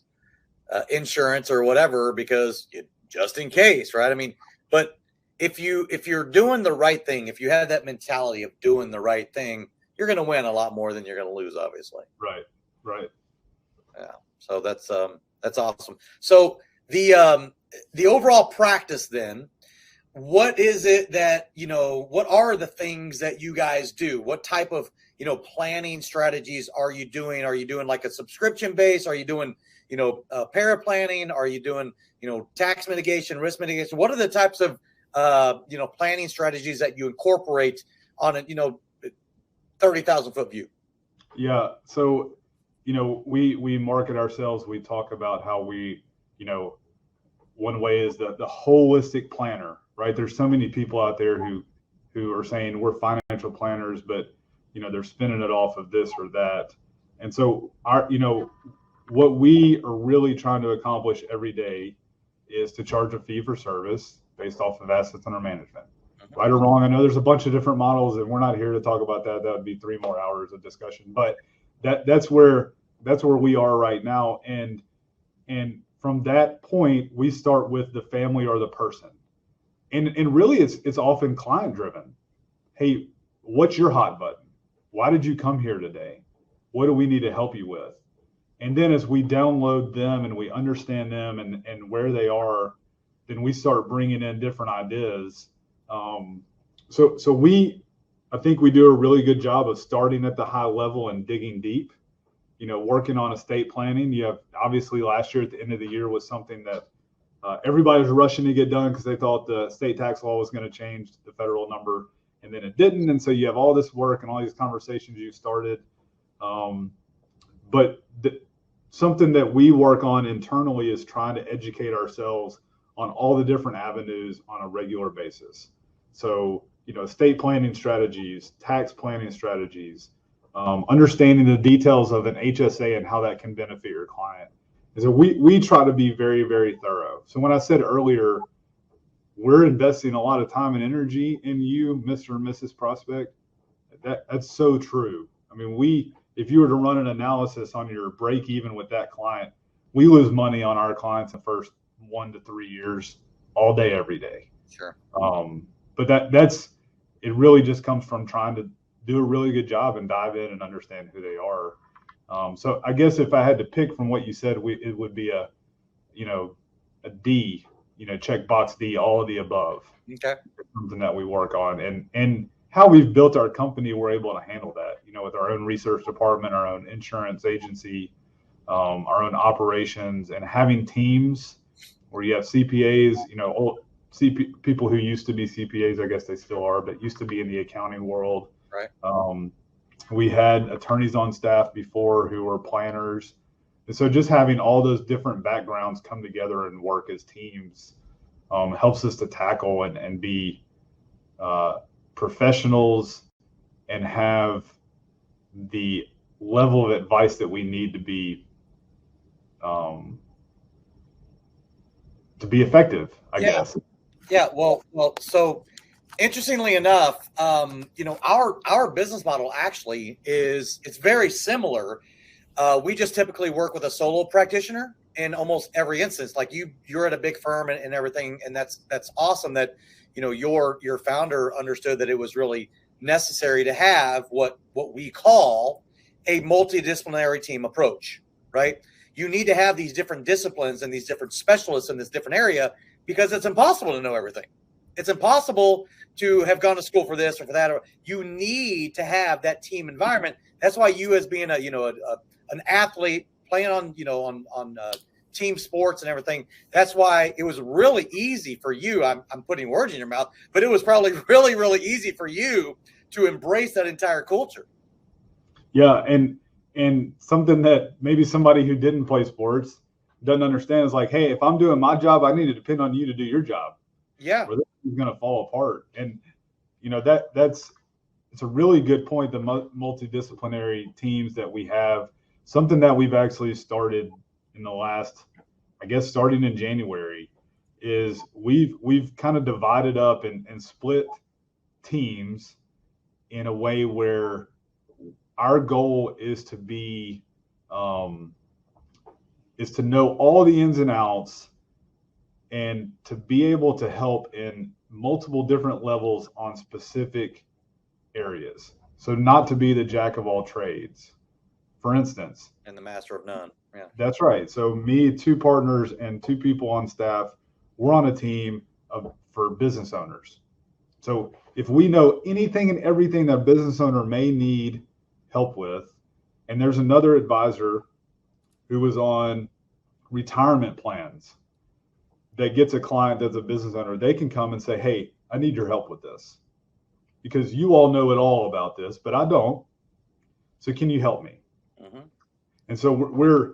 insurance or whatever, because just in case, right? But if you're doing the right thing, if you have that mentality of doing the right thing, you're going to win a lot more than you're going to lose, obviously. Right. Yeah. So that's awesome. So the overall practice then, what is it that, what are the things that you guys do? What type of, planning strategies are you doing? Are you doing like a subscription base? Are you doing, paraplanning? Are you doing, tax mitigation, risk mitigation? What are the types of, planning strategies that you incorporate on a, 30,000 foot view? Yeah. So, we market ourselves. We talk about how we, one way is the holistic planner, right? There's so many people out there who are saying we're financial planners, but they're spinning it off of this or that. And so what we are really trying to accomplish every day is to charge a fee for service based off of assets under management. Right or wrong, I know there's a bunch of different models, and we're not here to talk about that. That would be 3 more hours of discussion. But that's where we are right now. And from that point, we start with the family or the person. And really it's often client driven. Hey, what's your hot button? Why did you come here today? What do we need to help you with? And then as we download them and we understand them and where they are, then we start bringing in different ideas. I think we do a really good job of starting at the high level and digging deep, working on estate planning. You have, obviously last year at the end of the year was something that everybody was rushing to get done because they thought the state tax law was going to change the federal number, and then it didn't. And so you have all this work and all these conversations you started. But something that we work on internally is trying to educate ourselves on all the different avenues on a regular basis. So, estate planning strategies, tax planning strategies, understanding the details of an HSA and how that can benefit your client. And so we try to be very, very thorough. So when I said earlier, we're investing a lot of time and energy in you, Mr. and Mrs. Prospect, that's so true. If you were to run an analysis on your break even with that client, we lose money on our clients the first 1 to 3 years, all day, every day. Sure. But it really just comes from trying to do a really good job and dive in and understand who they are. So I guess if I had to pick from what you said, it would be a D, check box D, all of the above. Okay. Something that we work on. And how we've built our company, we're able to handle that, with our own research department, our own insurance agency, our own operations, and having teams where you have CPAs, old people who used to be CPAs, I guess they still are, but used to be in the accounting world. Right. We had attorneys on staff before who were planners. And so just having all those different backgrounds come together and work as teams helps us to tackle and be professionals and have the level of advice that we need to be effective, I guess. Yeah. Well. So, interestingly enough, our business model actually it's very similar. We just typically work with a solo practitioner in almost every instance. Like you're at a big firm and everything, and that's awesome that your founder understood that it was really necessary to have what we call a multidisciplinary team approach, right? You need to have these different disciplines and these different specialists in this different area because it's impossible to know everything. It's impossible to have gone to school for this or for that. Or you need to have that team environment. That's why you, as being an athlete playing on team sports and everything, that's why it was really easy for you. I'm putting words in your mouth, but it was probably really, really easy for you to embrace that entire culture. Yeah, and something that maybe somebody who didn't play sports doesn't understand is like, hey, if I'm doing my job, I need to depend on you to do your job. Yeah, or this is going to fall apart. And it's a really good point. The multidisciplinary teams that we have, something that we've actually started in the last, I guess, starting in January, is we've kind of divided up and split teams in a way where our goal is to be is to know all the ins and outs and to be able to help in multiple different levels on specific areas. So not to be the jack of all trades, for instance. And the master of none. Yeah, that's right. So me, 2 partners and 2 people on staff, we're on a team for business owners. So if we know anything and everything that a business owner may need help with, and there's another advisor who was on retirement plans that gets a client that's a business owner, they can come and say, hey, I need your help with this because you all know it all about this, but I don't. So can you help me? Mm-hmm. And so we're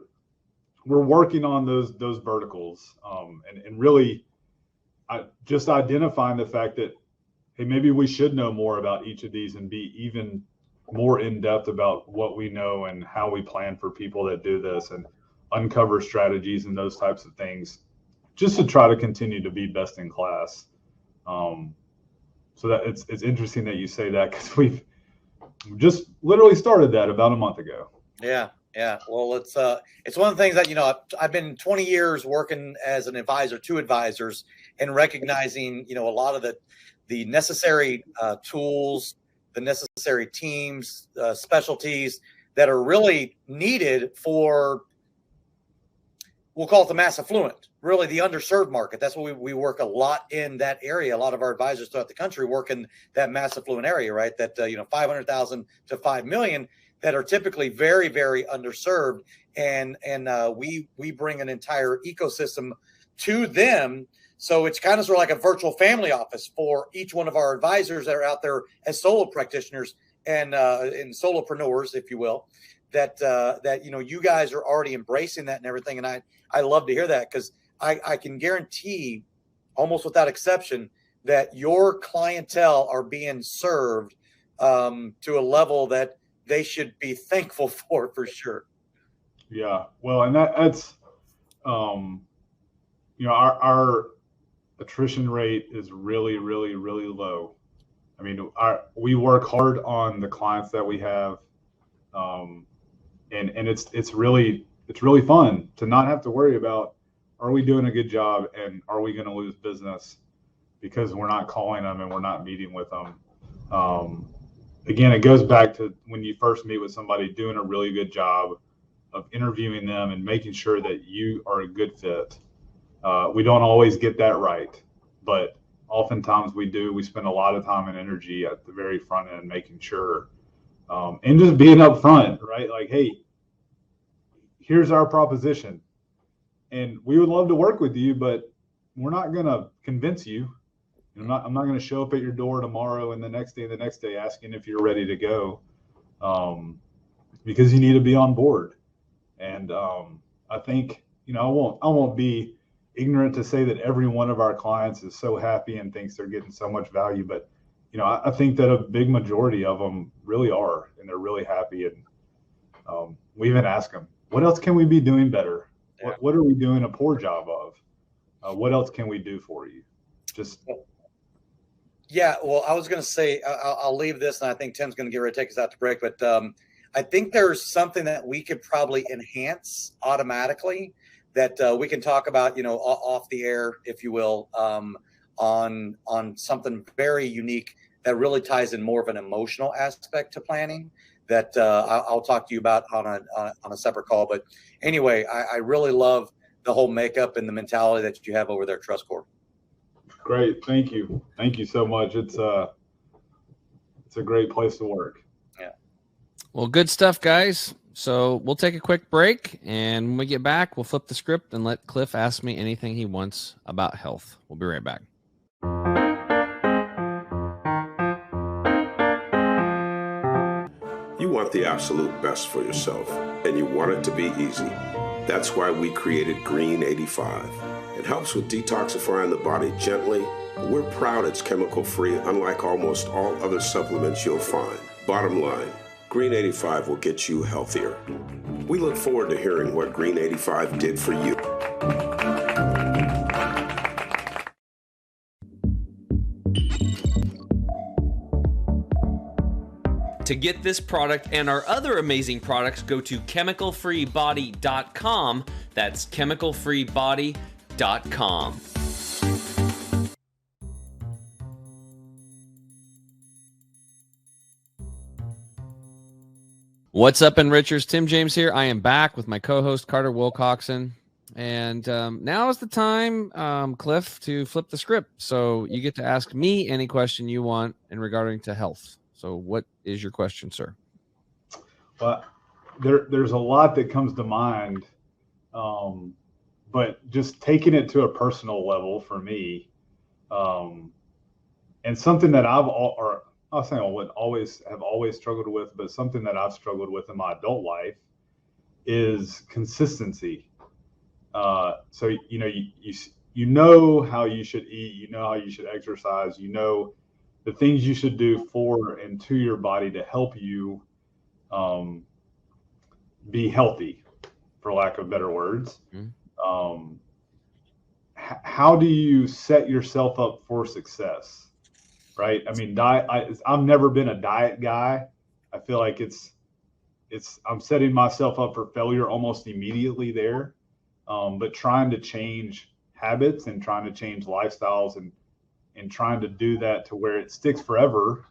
working on those verticals and really just identifying the fact that, hey, maybe we should know more about each of these and be even more in depth about what we know and how we plan for people that do this and uncover strategies and those types of things, just to try to continue to be best in class. So that it's interesting that you say that because we've just literally started that about a month ago. Yeah. Well, it's one of the things that, I've been 20 years working as an advisor to advisors and recognizing, a lot of the necessary tools, the necessary teams, specialties that are really needed for, we'll call it the mass affluent, really the underserved market. That's what we work a lot in that area. A lot of our advisors throughout the country work in that mass affluent area, right? That, 500,000 to 5 million that are typically very, very underserved. And we bring an entire ecosystem to them. So it's kind of sort of like a virtual family office for each one of our advisors that are out there as solo practitioners and solopreneurs, if you will, that you guys are already embracing that and everything. And I love to hear that because I can guarantee almost without exception that your clientele are being served to a level that they should be thankful for sure. Yeah. Well, and that's, our attrition rate is really, really, really low. I mean, we work hard on the clients that we have. And it's really fun to not have to worry about, are we doing a good job and are we going to lose business because we're not calling them and we're not meeting with them. Again, it goes back to when you first meet with somebody, doing a really good job of interviewing them and making sure that you are a good fit. We don't always get that right, but oftentimes we spend a lot of time and energy at the very front end making sure, and just being upfront, right? Like, hey, here's our proposition, and we would love to work with you, but we're not going to convince you. I'm not going to show up at your door tomorrow and the next day asking if you're ready to go, because you need to be on board. And I think, I won't be ignorant to say that every one of our clients is so happy and thinks they're getting so much value, but I think that a big majority of them really are, and they're really happy. And we even ask them, what else can we be doing better? Yeah. What are we doing a poor job of? What else can we do for you? Yeah, well, I was going to say, I'll leave this, and I think Tim's going to get ready to take us out to break, but I think there's something that we could probably enhance automatically that we can talk about, off the air, if you will, on something very unique that really ties in more of an emotional aspect to planning that I'll talk to you about on a separate call. But anyway, I really love the whole makeup and the mentality that you have over there at TrustCore. Great. Thank you. Thank you so much. It's a great place to work. Yeah. Well, good stuff, guys. So we'll take a quick break, and when we get back, we'll flip the script and let Cliff ask me anything he wants about health. We'll be right back. You want the absolute best for yourself, and you want it to be easy. That's why we created Green 85. It helps with detoxifying the body gently. We're proud it's chemical-free, unlike almost all other supplements you'll find. Bottom line, Green 85 will get you healthier. We look forward to hearing what Green 85 did for you. To get this product and our other amazing products, go to chemicalfreebody.com. That's chemicalfreebody.com. What's up, Enrichers? Tim James here. I am back with my co-host Carter Wilcoxon, and now is the time, Cliff, to flip the script. So you get to ask me any question you want in regarding to health. So what is your question, sir? Well, there's a lot that comes to mind, but just taking it to a personal level for me, and something that I wouldn't always struggled with, but something that I've struggled with in my adult life is consistency. So you know how you should eat, you know how you should exercise, the things you should do for and to your body to help you be healthy, for lack of better words. Mm-hmm. How do you set yourself up for success? Right. I mean, I've never been a diet guy. I feel like I'm setting myself up for failure almost immediately there. But trying to change habits and trying to change lifestyles and trying to do that to where it sticks forever,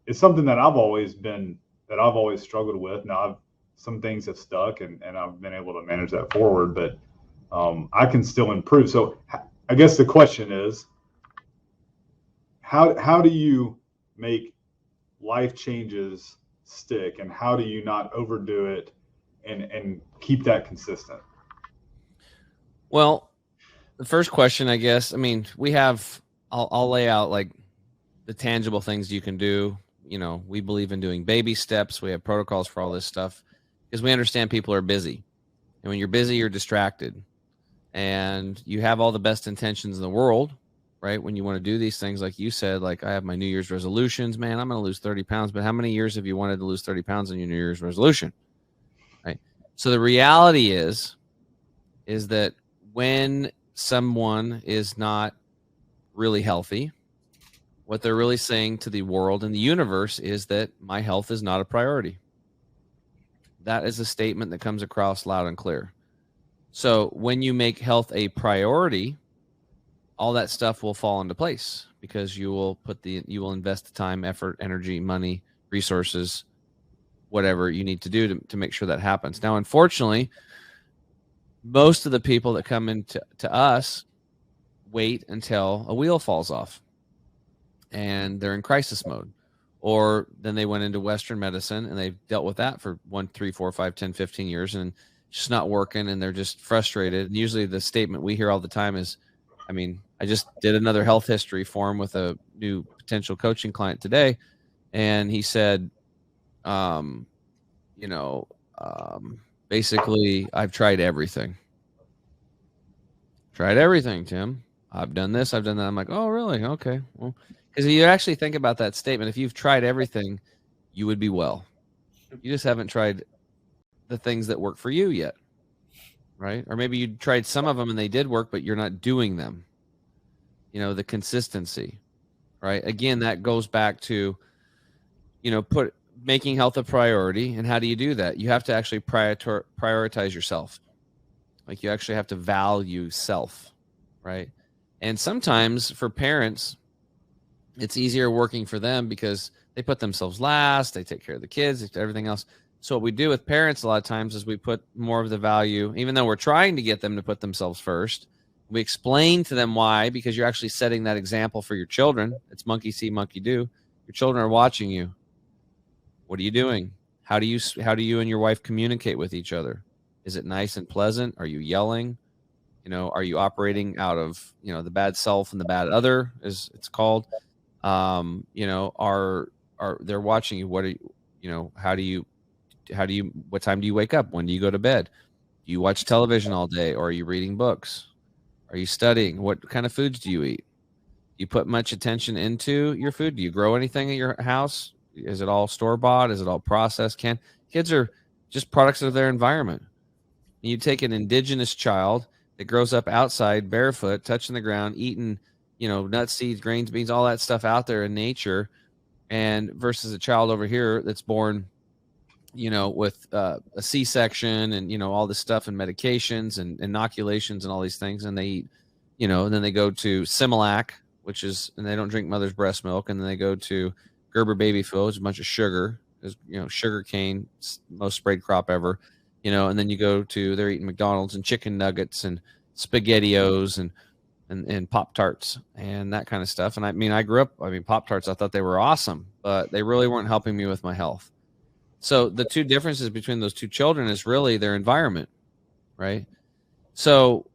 is something that I've always struggled with. Now some things have stuck and I've been able to manage that forward, but I can still improve. So I guess the question is, how do you make life changes stick, and how do you not overdo it and keep that consistent? Well, the first question, I guess, I'll lay out like the tangible things you can do. We believe in doing baby steps. We have protocols for all this stuff because we understand people are busy. And when you're busy, you're distracted. And you have all the best intentions in the world, right? When you want to do these things, like you said, like I have my New Year's resolutions, man, I'm going to lose 30 pounds. But how many years have you wanted to lose 30 pounds in your New Year's resolution? Right. So the reality is that when someone is not really healthy, what they're really saying to the world and the universe is that my health is not a priority. That is a statement that comes across loud and clear. So when you make health a priority, all that stuff will fall into place because you will invest the time, effort, energy, money, resources, whatever you need to do to make sure that happens. Now, unfortunately, most of the people that come into us, wait until a wheel falls off and they're in crisis mode. Or then they went into Western medicine and they've dealt with that for 1, 3, 4, 5, 10, 15 years and it's just not working and they're just frustrated. And usually the statement we hear all the time is, I just did another health history form with a new potential coaching client today. And he said, basically, I've tried everything. Tried everything, Tim. I've done this, I've done that. I'm like, oh, really? Okay. Well, because you actually think about that statement. If you've tried everything, you would be well. You just haven't tried the things that work for you yet, right? Or maybe you tried some of them and they did work, but you're not doing them. The consistency, right? Again, that goes back to, making health a priority. And how do you do that? You have to actually prioritize yourself. Like you actually have to value self, right? And sometimes for parents, it's easier working for them because they put themselves last, they take care of the kids, everything else. So what we do with parents a lot of times is we put more of the value, even though we're trying to get them to put themselves first, we explain to them why, because you're actually setting that example for your children. It's monkey see, monkey do. Your children are watching you. What are you doing? How do you and your wife communicate with each other? Is it nice and pleasant? Are you yelling? Are you operating out of, the bad self and the bad other, as it's called? Are they're watching you? What are you, what time do you wake up? When do you go to bed? Do you watch television all day, or are you reading books? Are you studying? What kind of foods do you eat? Do you put much attention into your food? Do you grow anything at your house? Is it all store-bought? Is it all processed? Kids are just products of their environment. You take an indigenous child that grows up outside, barefoot, touching the ground, eating, nuts, seeds, grains, beans, all that stuff out there in nature, and versus a child over here that's born, with a C-section and, all this stuff and medications and inoculations and all these things. And they eat, and then they go to Similac, and they don't drink mother's breast milk. And then they go to Gerber baby food, which is a bunch of sugar, sugar cane, most sprayed crop ever, and then you go to, they're eating McDonald's and chicken nuggets and SpaghettiOs and Pop-Tarts and that kind of stuff. And I grew up, Pop-Tarts, I thought they were awesome, but they really weren't helping me with my health. So the two differences between those two children is really their environment, right? So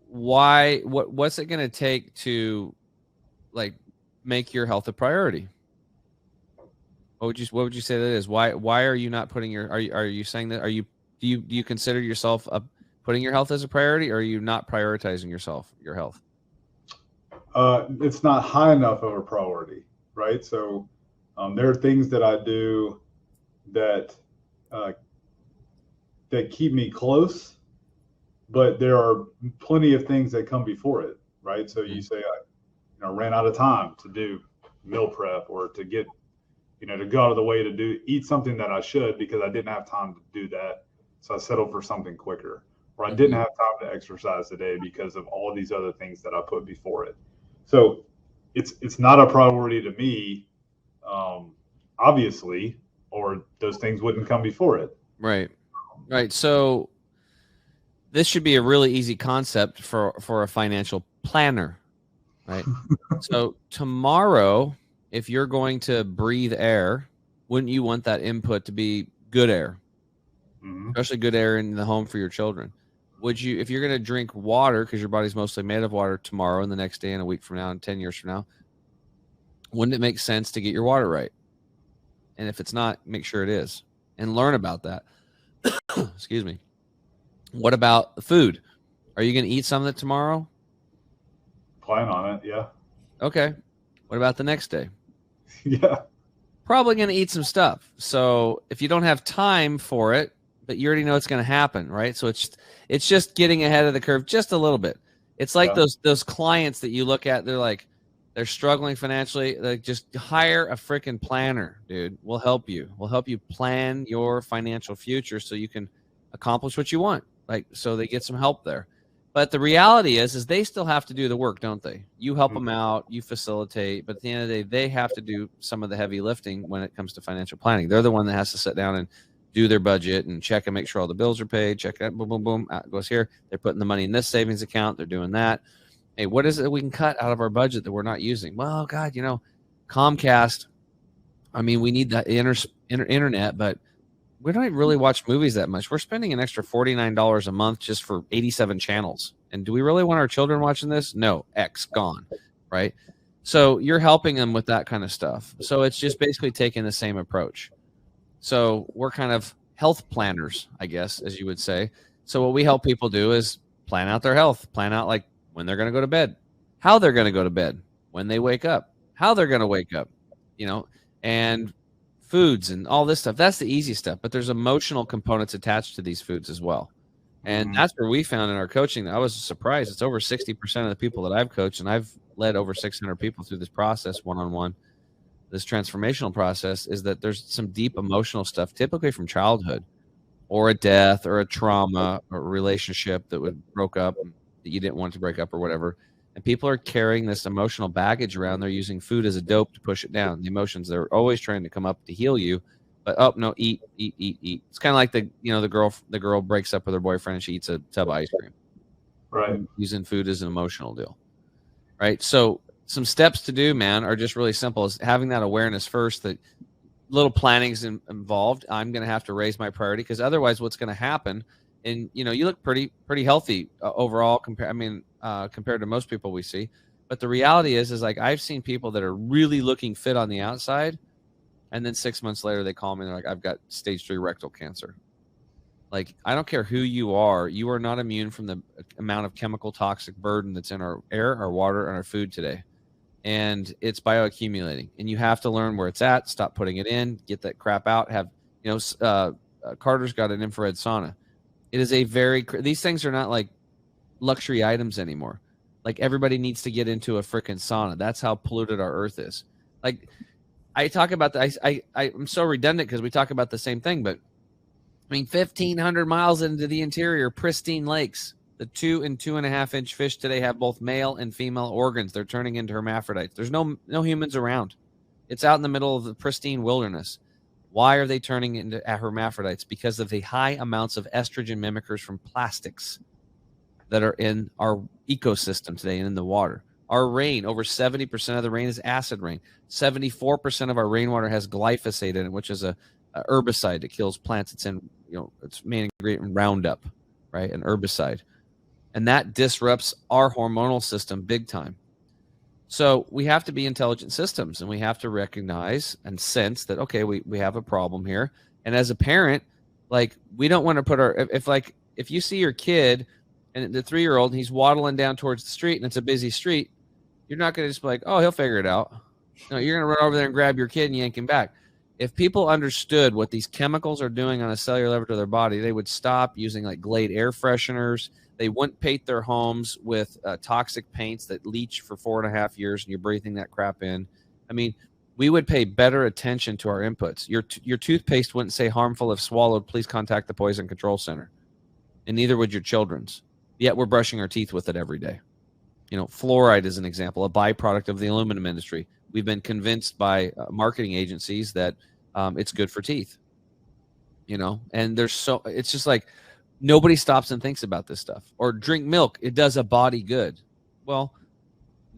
what's it going to take to make your health a priority? What would you say that is? Why are you not putting are you saying that, do you consider yourself putting your health as a priority, or are you not prioritizing your health? It's not high enough of a priority, right? So there are things that I do that keep me close, but there are plenty of things that come before it, right? So you say I ran out of time to do meal prep, or to get to go out of the way to eat something that I should, because I didn't have time to do that. So I settled for something quicker, or I didn't have time to exercise today because of all these other things that I put before it. So it's not a priority to me, obviously, or those things wouldn't come before it. Right. So this should be a really easy concept for a financial planner, right? So tomorrow, if you're going to breathe air, wouldn't you want that input to be good air? Mm-hmm. Especially good air in the home for your children. Would you, if you're going to drink water, because your body's mostly made of water, tomorrow and the next day and a week from now and 10 years from now, wouldn't it make sense to get your water right? And if it's not, make sure it is, and learn about that. Excuse me. What about the food? Are you going to eat some of it tomorrow? Plan on it, yeah. Okay. What about the next day? Yeah. Probably going to eat some stuff. So if you don't have time for it, but you already know it's going to happen, right? So it's just getting ahead of the curve just a little bit. It's like those clients that you look at, they're struggling financially. Like, just hire a freaking planner, dude. We'll help you. We'll help you plan your financial future so you can accomplish what you want. So they get some help there. But the reality is they still have to do the work, don't they? You help them out, you facilitate, but at the end of the day, they have to do some of the heavy lifting when it comes to financial planning. They're the one that has to sit down and do their budget and check and make sure all the bills are paid, check that, boom, boom, boom, out goes here. They're putting the money in this savings account, they're doing that. Hey, what is it we can cut out of our budget that we're not using? Well, God, Comcast. I mean, we need the internet, but we don't really watch movies that much. We're spending an extra $49 a month just for 87 channels. And do we really want our children watching this? No, X gone, right? So you're helping them with that kind of stuff. So it's just basically taking the same approach. So we're kind of health planners, I guess, as you would say. So what we help people do is plan out their health, plan out like when they're going to go to bed, how they're going to go to bed, when they wake up, how they're going to wake up, and foods and all this stuff. That's the easy stuff, but there's emotional components attached to these foods as well. And that's where we found in our coaching, I was surprised. It's over 60% of the people that I've coached, and I've led over 600 people through this process, one-on-one, this transformational process, is that there's some deep emotional stuff, typically from childhood or a death or a trauma or a relationship that broke up that you didn't want to break up or whatever. And people are carrying this emotional baggage around. They're using food as a dope to push it down. The emotions, they're always trying to come up to heal you. But no, eat. It's kind of like the girl breaks up with her boyfriend and she eats a tub of ice cream. Right. Using food as an emotional deal. Right. So some steps to do, man, are just really simple. Is having that awareness first, that little planning's involved. I'm going to have to raise my priority, because otherwise what's going to happen, and you look pretty healthy overall compared to most people we see. But the reality is like I've seen people that are really looking fit on the outside, and then 6 months later they call me and they're like, I've got stage 3 rectal cancer. Like, I don't care who you are not immune from the amount of chemical toxic burden that's in our air, our water, and our food today. And it's bioaccumulating, and you have to learn where it's at, stop putting it in, get that crap out. Carter's got an infrared sauna. It is these things are not like luxury items anymore. Like, everybody needs to get into a freaking sauna. That's how polluted our earth is. Like, I talk about I'm so redundant because we talk about the same thing, but 1,500 miles into the interior, pristine lakes. The 2 and 2.5 inch fish today have both male and female organs. They're turning into hermaphrodites. There's no humans around. It's out in the middle of the pristine wilderness. Why are they turning into hermaphrodites? Because of the high amounts of estrogen mimickers from plastics that are in our ecosystem today and in the water. Our rain, over 70% of the rain is acid rain. 74% of our rainwater has glyphosate in it, which is a herbicide that kills plants. It's in, it's main ingredient in Roundup, right? An herbicide. And that disrupts our hormonal system big time. So we have to be intelligent systems, and we have to recognize and sense that, okay, we have a problem here. And as a parent, like, we don't want to put if you see your kid and the 3-year-old, he's waddling down towards the street and it's a busy street, you're not going to just be like, oh, he'll figure it out. No, you're going to run over there and grab your kid and yank him back. If people understood what these chemicals are doing on a cellular level to their body, they would stop using like Glade air fresheners. They wouldn't paint their homes with toxic paints that leach for 4.5 years, and you're breathing that crap in. I mean, we would pay better attention to our inputs. Your toothpaste wouldn't say harmful if swallowed, please contact the Poison Control Center. And neither would your children's. Yet we're brushing our teeth with it every day. Fluoride is an example, a byproduct of the aluminum industry. We've been convinced by marketing agencies that it's good for teeth. And it's just like, nobody stops and thinks about this stuff. Or drink milk. It does a body good. Well,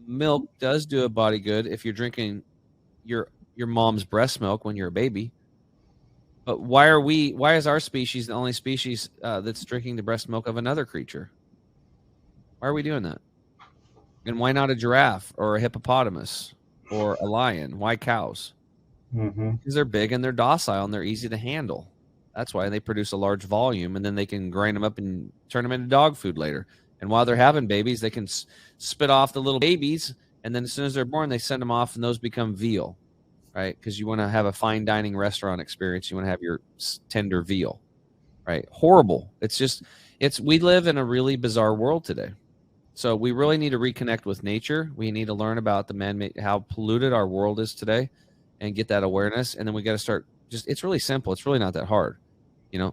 milk does do a body good if you're drinking your mom's breast milk when you're a baby. But why is our species the only species that's drinking the breast milk of another creature? Why are we doing that? And why not a giraffe or a hippopotamus or a lion? Why cows? Because they're big and they're docile and they're easy to handle. That's why they produce a large volume, and then they can grind them up and turn them into dog food later. And while they're having babies, they can spit off the little babies, and then as soon as they're born, they send them off, and those become veal, right? Because you want to have a fine dining restaurant experience. You want to have your tender veal, right? Horrible. We live in a really bizarre world today. So we really need to reconnect with nature. We need to learn about how polluted our world is today and get that awareness. And then we got to start it's really simple. It's really not that hard.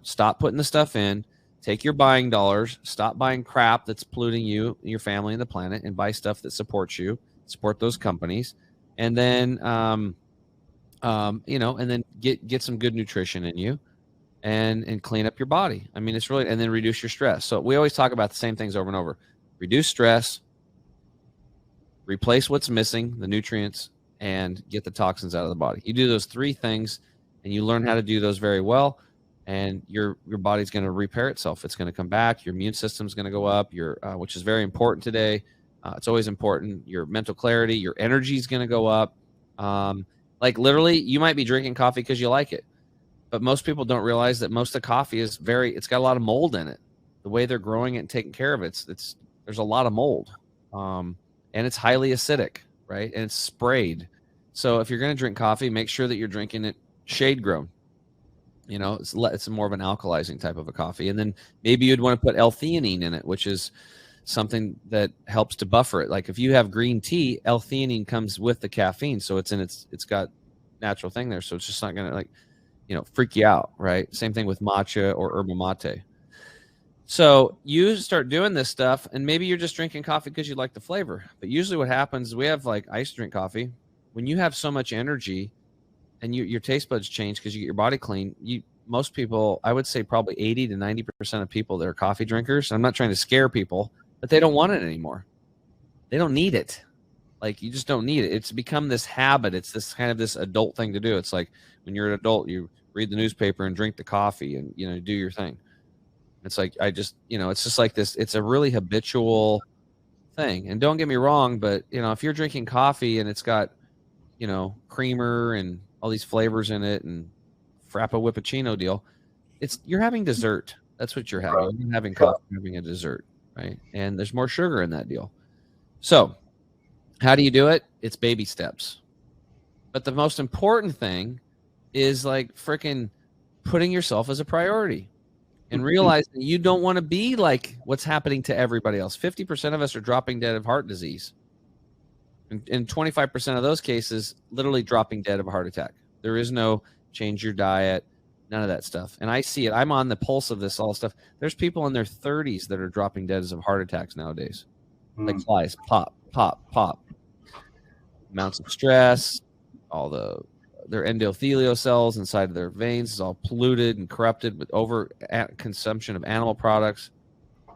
Stop putting the stuff in, take your buying dollars, stop buying crap that's polluting you, your family, and the planet, and buy stuff that supports you, support those companies. And then, and then get some good nutrition in you and clean up your body. I mean, it's really, and then reduce your stress. So we always talk about the same things over and over. Reduce stress, replace what's missing, the nutrients, and get the toxins out of the body. You do those 3 things and you learn how to do those very well, and your body's going to repair itself. It's going to come back. Your immune system's going to go up, which is very important today. It's always important. Your mental clarity, your energy is going to go up. Like literally, you might be drinking coffee because you like it, but most people don't realize that most of coffee is it's got a lot of mold in it. The way they're growing it and taking care of it, there's a lot of mold, and it's highly acidic, right? And it's sprayed. So if you're going to drink coffee, make sure that you're drinking it shade grown. It's more of an alkalizing type of a coffee. And then maybe you'd want to put L-theanine in it, which is something that helps to buffer it. Like if you have green tea, L-theanine comes with the caffeine, so it's got natural thing there, so it's just not going to freak you out, right? Same thing with matcha or yerba mate. So you start doing this stuff, and maybe you're just drinking coffee because you like the flavor. But usually what happens, I used to drink coffee. When you have so much energy and your taste buds change because you get your body clean, most people, I would say probably 80 to 90% of people that are coffee drinkers, I'm not trying to scare people, but they don't want it anymore. They don't need it. Like, you just don't need it. It's become this habit. It's this kind of this adult thing to do. It's like when you're an adult, you read the newspaper and drink the coffee and, do your thing. It's like, it's just like this. It's a really habitual thing. And don't get me wrong, but, if you're drinking coffee and it's got, creamer and all these flavors in it and frappa whippuccino deal, you're having dessert. That's what you're having. You're having coffee, you're having a dessert, right? And there's more sugar in that deal. So how do you do it? It's baby steps. But the most important thing is like freaking putting yourself as a priority and realizing you don't want to be like what's happening to everybody else. 50% of us are dropping dead of heart disease. In 25% of those cases, literally dropping dead of a heart attack. There is no change your diet, none of that stuff. And I see it. I'm on the pulse of this all stuff. There's people in their 30s that are dropping dead of heart attacks nowadays. Like flies, pop, pop, pop. Amounts of stress, their endothelial cells inside of their veins is all polluted and corrupted with over consumption of animal products.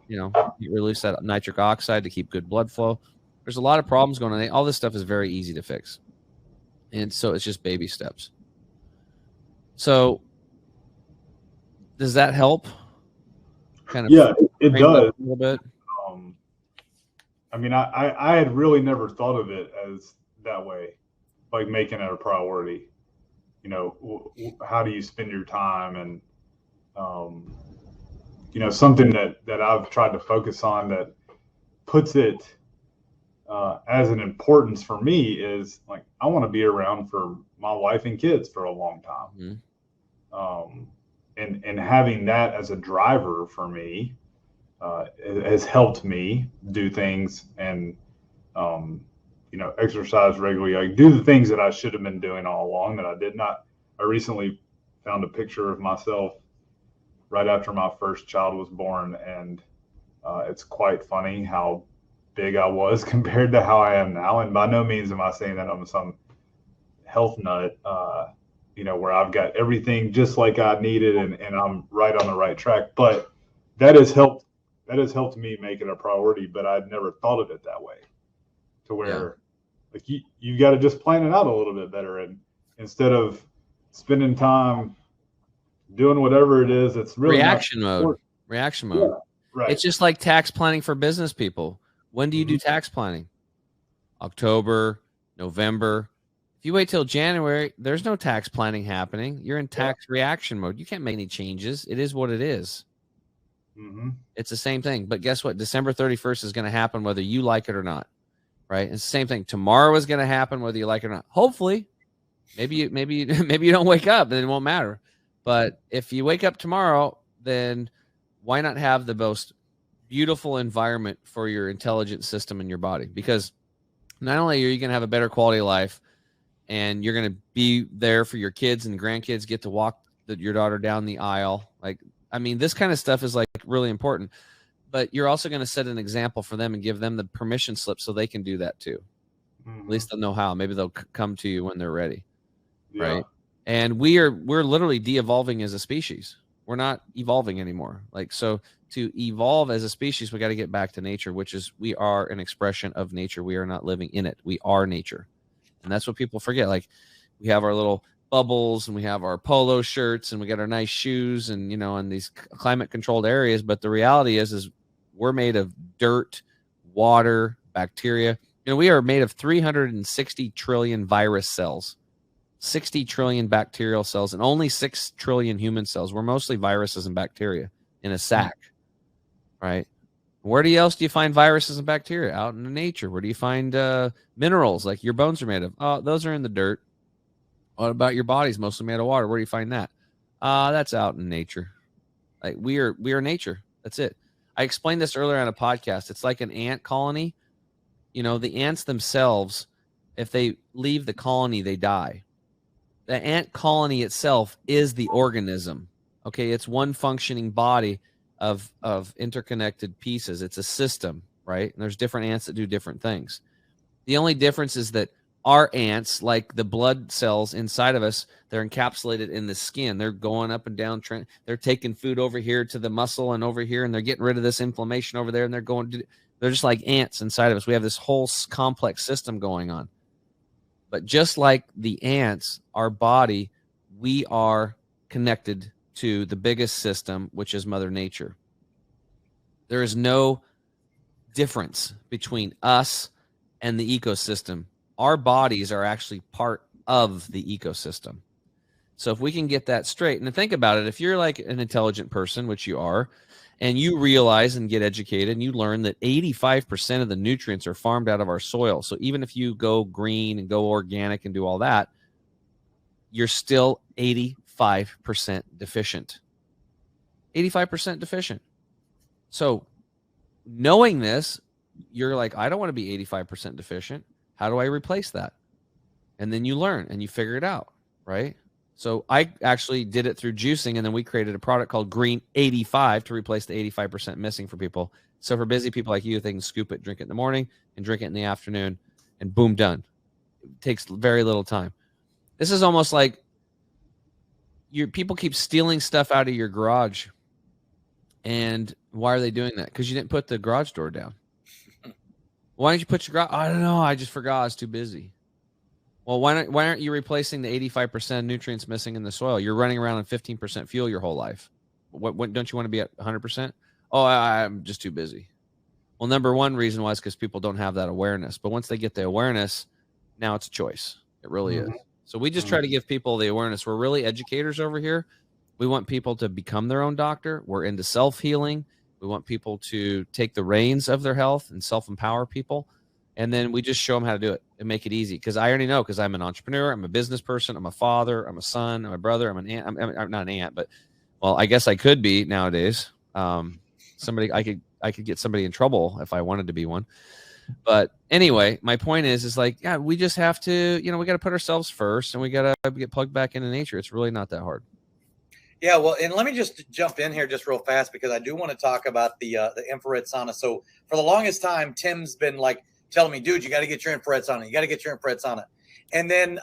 You release that nitric oxide to keep good blood flow. There's a lot of problems going on. All this stuff is very easy to fix. And so it's just baby steps. So does that help? Yeah, it does. A little bit. I had really never thought of it as that way, like making it a priority. How do you spend your time? And, something that I've tried to focus on that puts it as an importance for me is like, I want to be around for my wife and kids for a long time. And having that as a driver for me has helped me do things and, exercise regularly. I do the things that I should have been doing all along that I did not. I recently found a picture of myself right after my first child was born, and it's quite funny how big I was compared to how I am now. And by no means am I saying that I'm some health nut, where I've got everything just like I needed and I'm right on the right track. But that has helped me make it a priority, but I'd never thought of it that way, to where like you got to just plan it out a little bit better. And instead of spending time doing whatever it is, it's really reaction mode. Yeah, right. It's just like tax planning for business people. When do you do tax planning? October, November. If you wait till January, there's no tax planning happening. You're in tax reaction mode. You can't make any changes. It is what it is. It's the same thing. But guess what? December 31st is going to happen whether you like it or not. Right? It's the same thing. Tomorrow is going to happen whether you like it or not. Hopefully. Maybe you don't wake up, then it won't matter. But if you wake up tomorrow, then why not have the most beautiful environment for your intelligent system in your body? Because not only are you going to have a better quality of life, and you're going to be there for your kids and grandkids, get to walk your daughter down the aisle. This kind of stuff is like really important, but you're also going to set an example for them and give them the permission slip so they can do that too. At least they'll know how. Maybe they'll come to you when they're ready. Right. And we're literally de-evolving as a species. We're not evolving anymore. So to evolve as a species, we got to get back to nature, which is we are an expression of nature. We are not living in it. We are nature. And that's what people forget. Like we have our little bubbles and we have our polo shirts and we got our nice shoes and, you know, in these climate controlled areas. But the reality is we're made of dirt, water, bacteria. You know, we are made of 360 trillion virus cells, 60 trillion bacterial cells, and only 6 trillion human cells. We're mostly viruses and bacteria in a sack, right? Where else do you find viruses and bacteria? Out in nature. Where do you find minerals like your bones are made of? Oh, those are in the dirt. What about your body's mostly made of water? Where do you find that? That's out in nature. Like we are nature. That's it. I explained this earlier on a podcast. It's like an ant colony. You know, the ants themselves, if they leave the colony, they die. The ant colony itself is the organism. Okay, it's one functioning body of interconnected pieces. It's a system, right? And there's different ants that do different things. The only difference is that our ants, like the blood cells inside of us, they're encapsulated in the skin. They're going up and down. They're taking food over here to the muscle and over here, and they're getting rid of this inflammation over there, and they're just like ants inside of us. We have this whole complex system going on. But just like the ants, our body, we are connected to the biggest system, which is Mother Nature. There is no difference between us and the ecosystem. Our bodies are actually part of the ecosystem. So if we can get that straight, and think about it, if you're like an intelligent person, which you are, and you realize and get educated and you learn that 85% of the nutrients are farmed out of our soil. So even if you go green and go organic and do all that, you're still 85% deficient. 85% deficient. So knowing this, you're like, I don't want to be 85% deficient. How do I replace that? And then you learn and you figure it out, right? So I actually did it through juicing, and then we created a product called Green 85 to replace the 85% missing for people. So for busy people like you, they can scoop it, drink it in the morning, and drink it in the afternoon, and boom, done. It takes very little time. This is almost like people keep stealing stuff out of your garage. And why are they doing that? Because you didn't put the garage door down. Why didn't you put your garage? I don't know. I just forgot. I was too busy. Well, why aren't you replacing the 85% nutrients missing in the soil? You're running around on 15% fuel your whole life. What don't you want to be at 100%? Oh, I'm just too busy. Well, number one reason why is because people don't have that awareness. But once they get the awareness, now it's a choice. It really is. So we just try to give people the awareness. We're really educators over here. We want people to become their own doctor. We're into self-healing. We want people to take the reins of their health and self-empower people. And then we just show them how to do it and make it easy. Because I already know, because I'm an entrepreneur, I'm a business person, I'm a father, I'm a son, I'm a brother, I'm an aunt. I'm not an aunt, but well, I guess I could be nowadays. Somebody I could get somebody in trouble if I wanted to be one. But anyway, my point is like, yeah, we just have to, we got to put ourselves first, and we got to get plugged back into nature. It's really not that hard. Yeah, well, and let me just jump in here just real fast, because I do want to talk about the infrared sauna. So for the longest time, Tim's been like telling me, dude, you got to get your infrared sauna. You got to get your infrared sauna. And then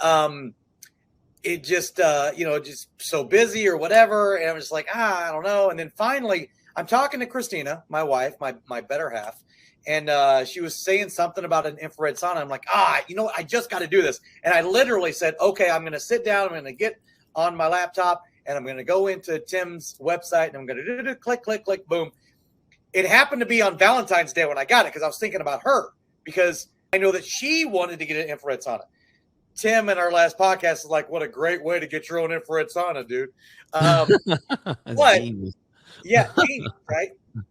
it just, just so busy or whatever. And I'm just like, I don't know. And then finally, I'm talking to Christina, my wife, my better half. And she was saying something about an infrared sauna. I'm like, I just got to do this. And I literally said, okay, I'm going to sit down. I'm going to get on my laptop, and I'm going to go into Tim's website, and I'm going to do click, click, click, boom. It happened to be on Valentine's Day when I got it, because I was thinking about her, because I know that she wanted to get an infrared sauna. Tim in our last podcast is like, what a great way to get your own infrared sauna, dude. But genius. Yeah, genius, right?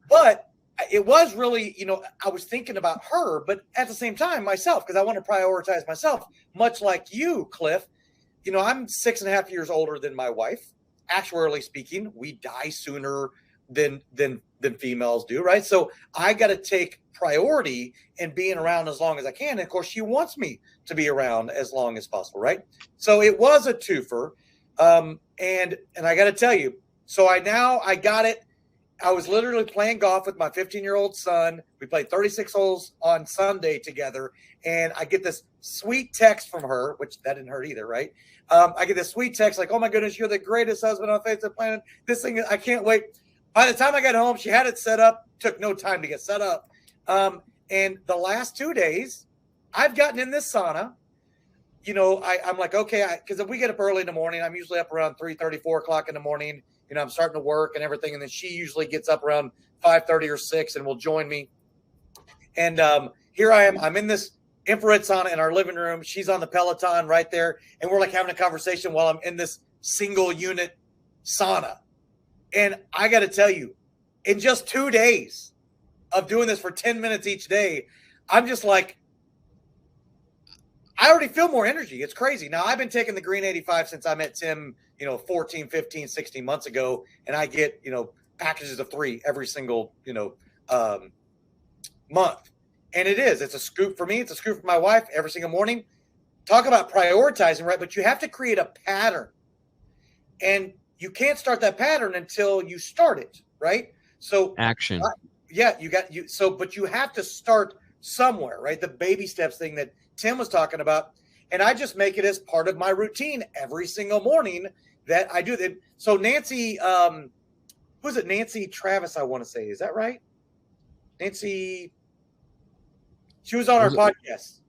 But it was really, I was thinking about her, but at the same time, myself, because I want to prioritize myself, much like you, Cliff. I'm 6.5 years older than my wife. Actuarially speaking, we die sooner than females do, right? So I got to take priority in being around as long as I can. And of course, she wants me to be around as long as possible, right? So it was a twofer. And I got to tell you, so I got it. I was literally playing golf with my 15-year-old son. We played 36 holes on Sunday together. And I get this sweet text from her, which that didn't hurt either, right? I get this sweet text like, oh, my goodness, you're the greatest husband on the face of the planet. This thing, I can't wait. By the time I got home, she had it set up. Took no time to get set up. And the last 2 days, I've gotten in this sauna. You know, I'm like, okay, because if we get up early in the morning, I'm usually up around 3:30, 4 o'clock in the morning. You know, I'm starting to work and everything. And then she usually gets up around 5:30 or 6 and will join me. And here I am. I'm in this infrared sauna in our living room. She's on the Peloton right there. And we're like having a conversation while I'm in this single unit sauna. And I got to tell you, in just 2 days of doing this for 10 minutes each day, I'm just like, I already feel more energy. It's crazy. Now, I've been taking the Green 85 since I met Tim, 14, 15, 16 months ago. And I get, packages of 3 every single, month. And it's a scoop for me. It's a scoop for my wife every single morning. Talk about prioritizing, right? But you have to create a pattern. And you can't start that pattern until you start it, right? So action. But you have to start somewhere, right? The baby steps thing that Tim was talking about. And I just make it as part of my routine every single morning that I do that. So Nancy, who's it? Nancy Travis, I want to say. Is that right? Nancy, she was on our podcast.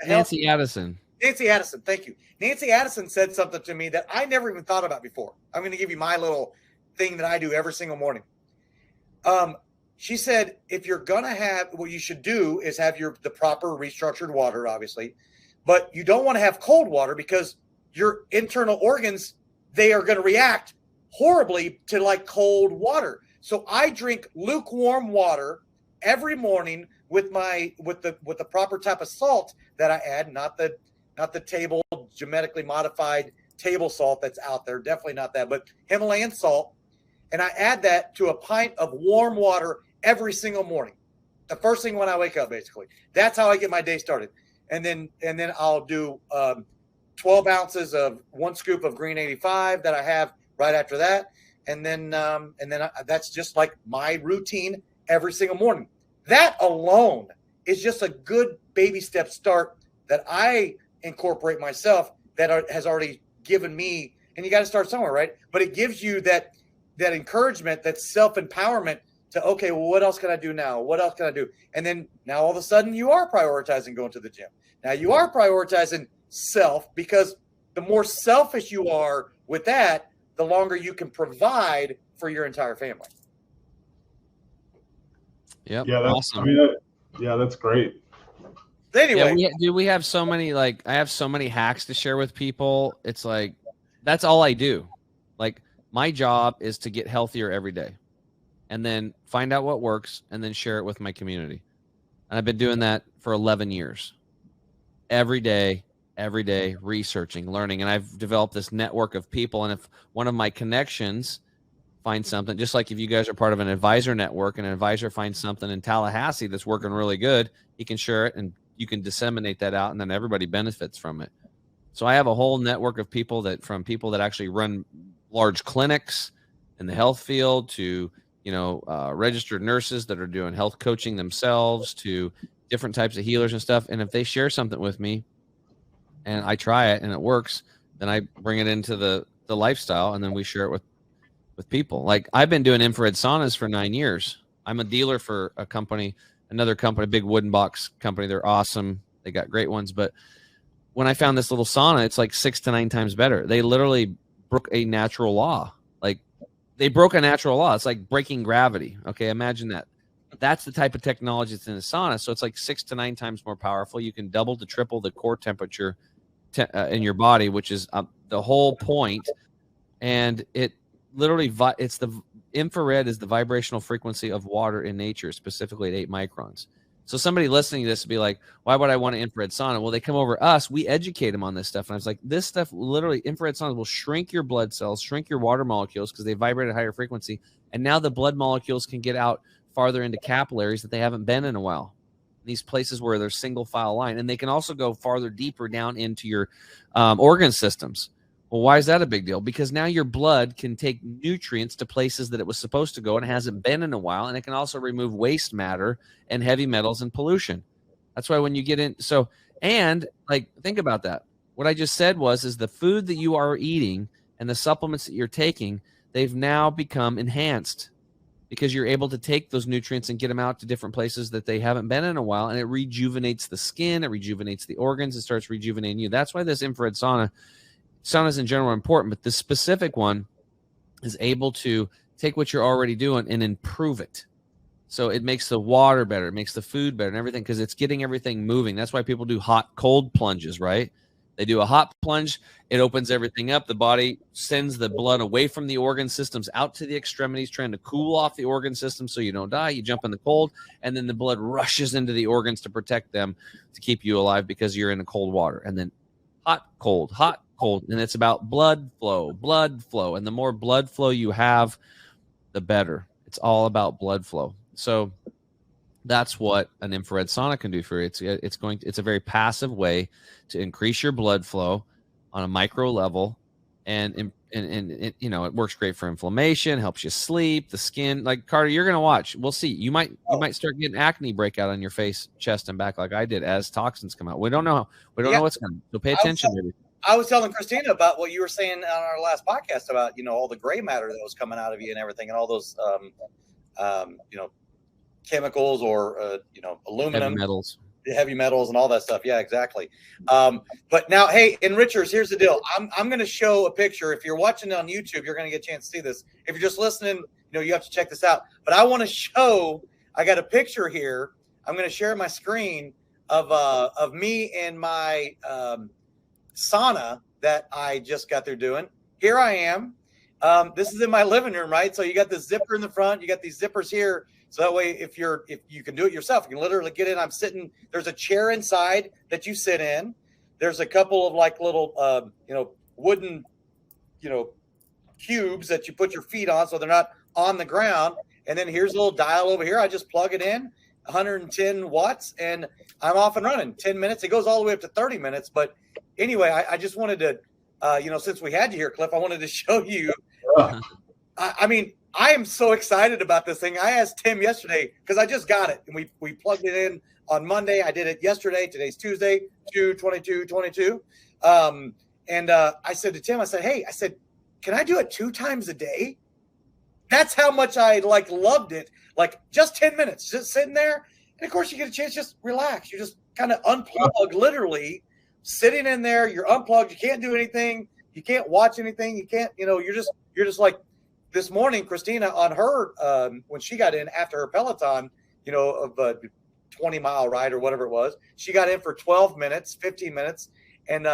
Nancy Addison. Nancy Addison, thank you. Nancy Addison said something to me that I never even thought about before. I'm going to give you my little thing that I do every single morning. She said, if you're going to have, what you should do is have the proper restructured water, obviously, but you don't want to have cold water because your internal organs, they are going to react horribly to like cold water. So I drink lukewarm water every morning with the proper type of salt that I add, not the table genetically modified table salt that's out there. Definitely not that, but Himalayan salt. And I add that to a pint of warm water every single morning. The first thing when I wake up, basically. That's how I get my day started. And then I'll do 12 ounces of 1 scoop of Green 85 that I have right after that. And then that's just like my routine every single morning. That alone is just a good baby step start that I incorporate myself that has already given me, and you got to start somewhere, right? But it gives you that encouragement, that self-empowerment to, okay, well, what else can I do now? What else can I do? And then now all of a sudden you are prioritizing going to the gym. Now you are prioritizing self, because the more selfish you are with that, the longer you can provide for your entire family. Yep. Yeah, that's awesome. That's great. Anyway, we have so many, I have so many hacks to share with people. It's like, that's all I do. Like, my job is to get healthier every day and then find out what works and then share it with my community. And I've been doing that for 11 years, every day, researching, learning. And I've developed this network of people. And if one of my connections finds something, just like if you guys are part of an advisor network and an advisor finds something in Tallahassee that's working really good, he can share it and you can disseminate that out, and then everybody benefits from it. So I have a whole network of people that actually run large clinics in the health field to, registered nurses that are doing health coaching themselves, to different types of healers and stuff. And if they share something with me and I try it and it works, then I bring it into the lifestyle, and then we share it with people. Like, I've been doing infrared saunas for 9 years. I'm a dealer for another company, big wooden box company. They're awesome. They got great ones. But when I found this little sauna, it's like 6 to 9 times better. They literally broke a natural law. They broke a natural law. It's like breaking gravity. Okay, imagine that. That's the type of technology that's in the sauna. So it's like 6 to 9 times more powerful. You can double to triple the core temperature in your body, which is the whole point. And it literally, it's the infrared is the vibrational frequency of water in nature, specifically at 8 microns. So somebody listening to this would be like, why would I want an infrared sauna? Well, they come over us, we educate them on this stuff. And I was like, this stuff, literally, infrared saunas will shrink your blood cells, shrink your water molecules because they vibrate at higher frequency. And now the blood molecules can get out farther into capillaries that they haven't been in a while. These places where there's single file line. And they can also go farther deeper down into your organ systems. Well, why is that a big deal? Because now your blood can take nutrients to places that it was supposed to go and hasn't been in a while. And it can also remove waste matter and heavy metals and pollution. That's why when you get in, think about that. What I just said is the food that you are eating and the supplements that you're taking, they've now become enhanced because you're able to take those nutrients and get them out to different places that they haven't been in a while, and it rejuvenates the skin, it rejuvenates the organs, it starts rejuvenating you. That's why this infrared saunas in general are important, but this specific one is able to take what you're already doing and improve it. So it makes the water better, it makes the food better and everything, because it's getting everything moving. That's why people do hot, cold plunges, right? They do a hot plunge, it opens everything up. The body sends the blood away from the organ systems out to the extremities, trying to cool off the organ system so you don't die. You jump in the cold, and then the blood rushes into the organs to protect them, to keep you alive because you're in the cold water. And then hot, cold, and it's about blood flow. And the more blood flow you have, the better. It's all about blood flow. So that's what an infrared sauna can do for you. It's a very passive way to increase your blood flow on a micro level, and it, you know, it works great for inflammation, helps you sleep, the skin. Like, Carter, you're gonna watch. We'll see. You might start getting acne breakout on your face, chest, and back like I did as toxins come out. We don't know what's coming. So pay attention. I was telling Christina about what you were saying on our last podcast about, you know, all the gray matter that was coming out of you and everything, and all those you know, chemicals or you know, aluminum, heavy metals and all that stuff. Yeah, exactly. But now, hey, enrichers, here's the deal. I'm going to show a picture. If you're watching on YouTube, you're going to get a chance to see this. If you're just listening, you know, you have to check this out. But I want to show, I got a picture here. I'm going to share my screen of me in my sauna that I just got through doing. Here I am. This is in my living room, right? So you got this zipper in the front, you got these zippers here. So that way, if you can do it yourself, you can literally get in. I'm sitting, there's a chair inside that you sit in. There's a couple of like little, you know, wooden, you know, cubes that you put your feet on so they're not on the ground. And then here's a little dial over here. I just plug it in, 110 watts, and I'm off and running. 10 minutes. It goes all the way up to 30 minutes. But anyway, I just wanted to, you know, since we had you here, Cliff, I wanted to show you. I mean, I am so excited about this thing. I asked Tim yesterday because I just got it, and we plugged it in on Monday. I did it yesterday. Today's Tuesday, 2/22/22. And I said to Tim, I said, hey, can I do it 2 times a day? That's how much I loved it. Like just 10 minutes, just sitting there. And of course you get a chance, just relax. You just kind of unplug, literally sitting in there. You're unplugged. You can't do anything. You can't watch anything. You can't, you know, you're just like this morning, Christina on her, when she got in after her Peloton, you know, of a 20-mile ride or whatever it was, she got in for 12 minutes, 15 minutes. And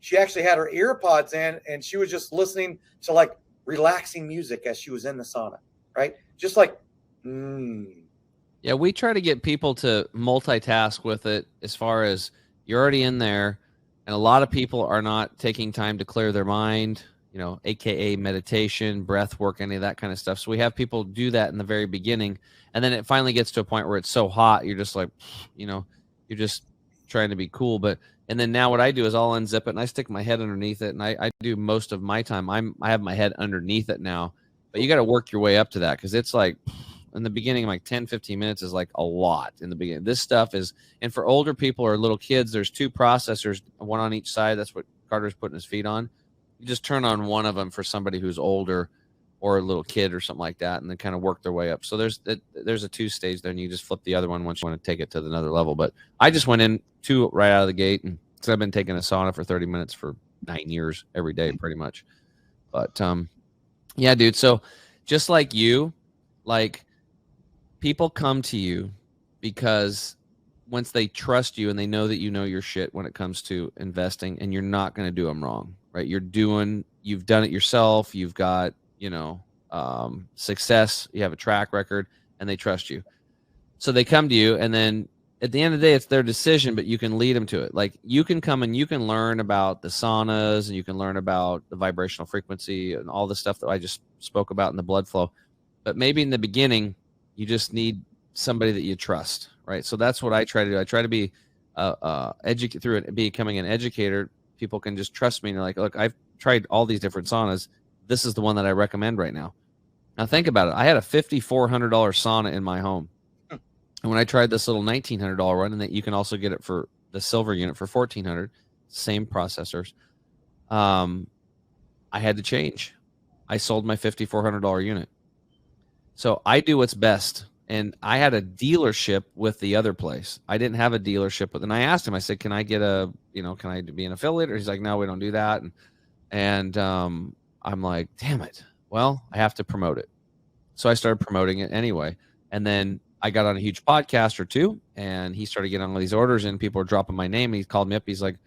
she actually had her ear pods in, and she was just listening to like relaxing music as she was in the sauna, right? Just like, Yeah, we try to get people to multitask with it, as far as you're already in there, and a lot of people are not taking time to clear their mind, you know, AKA meditation, breath work, any of that kind of stuff. So we have people do that in the very beginning, and then it finally gets to a point where it's so hot, you're just like, you know, you're just trying to be cool. And then now what I do is I'll unzip it and I stick my head underneath it, and I do most of my time. I have my head underneath it now, but you got to work your way up to that, because it's like in the beginning, like 10, 15 minutes is like a lot in the beginning. This stuff is, and for older people or little kids, there's 2 processors, one on each side. That's what Carter's putting his feet on. You just turn on one of them for somebody who's older or a little kid or something like that, and then kind of work their way up. So there's a 2-stage there, and you just flip the other one once you want to take it to another level. But I just went in 2 right out of the gate, and because I've been taking a sauna for 30 minutes for 9 years every day, pretty much. But yeah, dude. So just like you, like, people come to you because once they trust you and they know that you know your shit when it comes to investing, and you're not going to do them wrong, right? You've done it yourself. You've got, you know, success. You have a track record, and they trust you. So they come to you, and then at the end of the day, it's their decision, but you can lead them to it. Like, you can come and you can learn about the saunas, and you can learn about the vibrational frequency and all the stuff that I just spoke about in the blood flow. But maybe in the beginning, you just need somebody that you trust, right? So that's what I try to do. I try to be educate through it, becoming an educator. People can just trust me, and they're like, look, I've tried all these different saunas. This is the one that I recommend right now. Now think about it. I had a $5,400 sauna in my home. And when I tried this little $1,900 one, and that you can also get it for the silver unit for $1,400, same processors, I had to change. I sold my $5,400 unit. So I do what's best. And I had a dealership with the other place. I didn't have a dealership with, and I asked him, I said, can I get can I be an affiliate? Or he's like, no, we don't do that. And I'm like, damn it. Well, I have to promote it. So I started promoting it anyway. And then I got on a huge podcast or two, and he started getting all these orders, and people were dropping my name. And he called me up. He's like,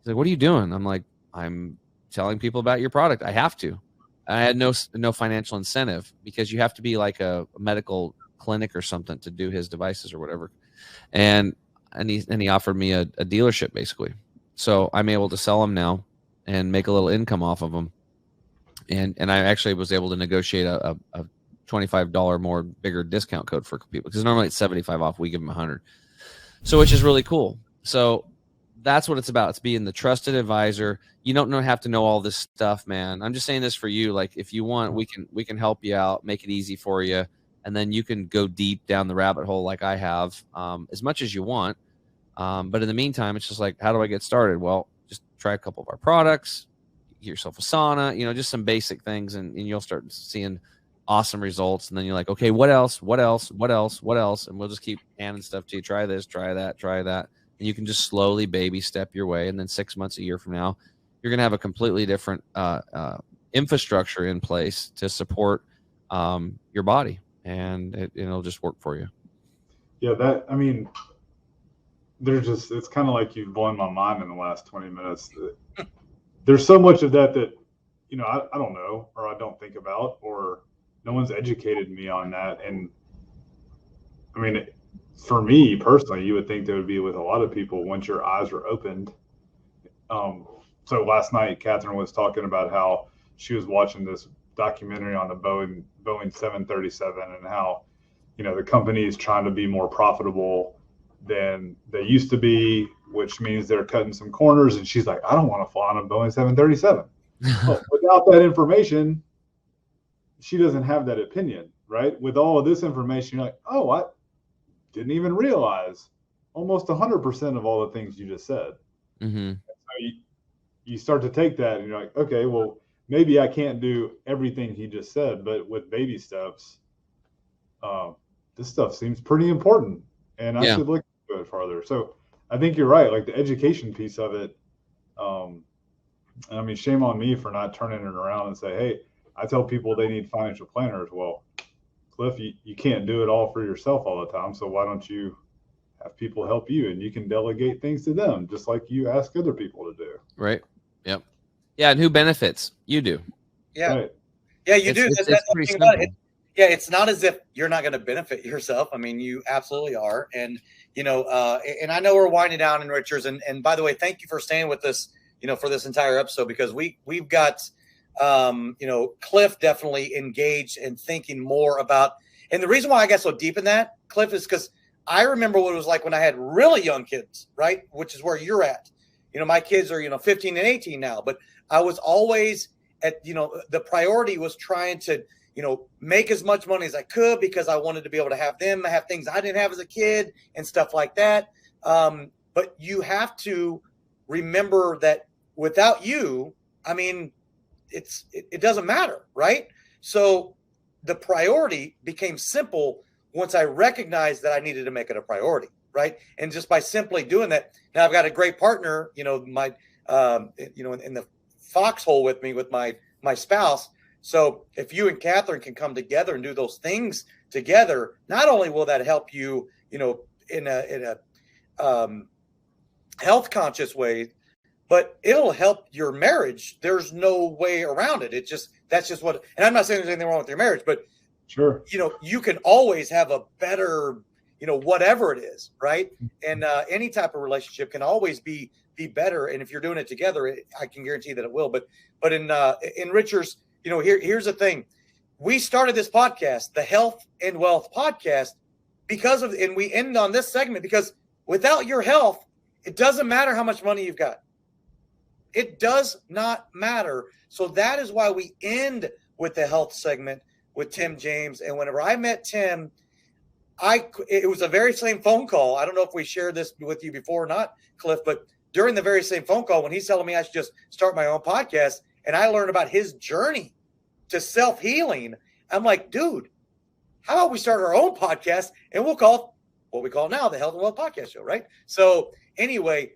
what are you doing? I'm like, I'm telling people about your product. I have to. I had no financial incentive, because you have to be like a medical clinic or something to do his devices or whatever. And he offered me a dealership basically. So I'm able to sell them now and make a little income off of them. And I actually was able to negotiate a $25 more bigger discount code for people, because normally it's 75 off. We give them 100. So, which is really cool. So that's what it's about. It's being the trusted advisor. You don't have to know all this stuff, man. I'm just saying this for you. Like, if you want, we can help you out, make it easy for you. And then you can go deep down the rabbit hole like I have, as much as you want. But in the meantime, it's just like, how do I get started? Well, just try a couple of our products, get yourself a sauna, just some basic things, and you'll start seeing awesome results. And then you're like, okay, what else? And we'll just keep handing stuff to you. Try this, try that, try that. And you can just slowly baby step your way. And then 6 months, a year from now, you're going to have a completely different infrastructure in place to support your body. And it'll just work for you. Yeah, it's kind of like you've blown my mind in the last 20 minutes. There's so much of that I don't know, or I don't think about, or no one's educated me on that. And I mean, for me personally, you would think that would be with a lot of people once your eyes are opened. So last night, Catherine was talking about how she was watching this documentary on the Boeing 737 and how, the company is trying to be more profitable than they used to be, which means they're cutting some corners. And she's like, I don't want to fly on a Boeing 737. Well, without that information, she doesn't have that opinion, right? With all of this information, you're like, oh, I didn't even realize almost 100% of all the things you just said. Mm-hmm. So you start to take that and you're like, okay, well, maybe I can't do everything he just said, but with baby steps, this stuff seems pretty important, and I should look into it farther. So I think you're right. Like the education piece of it. I mean, shame on me for not turning it around and say, hey, I tell people they need financial planners. Well, Cliff, you can't do it all for yourself all the time. So why don't you have people help you, and you can delegate things to them, just like you ask other people to do. Right. Yep. Yeah. And who benefits? You do. Yeah. Right. Yeah, you do. It's That's the pretty thing about simple. it. Yeah, it's not as if you're not going to benefit yourself. I mean, you absolutely are. And, and I know we're winding down in Richards. And by the way, thank you for staying with us, for this entire episode, because we've got, Cliff definitely engaged and thinking more about, and the reason why I got so deep in that, Cliff, is because I remember what it was like when I had really young kids, right? Which is where you're at. My kids are, 15 and 18 now, but I was always at, the priority was trying to, make as much money as I could, because I wanted to be able to have them have things I didn't have as a kid and stuff like that. But you have to remember that without you, I mean, it doesn't matter, right? So the priority became simple once I recognized that I needed to make it a priority, right? And just by simply doing that, now I've got a great partner, my, in the foxhole with me, with my spouse. So if you and Catherine can come together and do those things together, not only will that help you, in a health conscious way, but it'll help your marriage. There's no way around it. That's just what, and I'm not saying there's anything wrong with your marriage, but sure, you can always have a better, whatever it is, right? And any type of relationship can always be better. And if you're doing it together, I can guarantee that it will. But in Richards, here's the thing. We started this podcast, the Health and Wealth Podcast, and we end on this segment because without your health, it doesn't matter how much money you've got. It does not matter. So that is why we end with the health segment with Tim James. And whenever I met Tim, it was the very same phone call. I don't know if we shared this with you before or not, Cliff, but during the very same phone call when he's telling me I should just start my own podcast, and I learned about his journey to self-healing. I'm like, dude, how about we start our own podcast and we'll call what we call now the Health and Wealth Podcast Show, right? So anyway,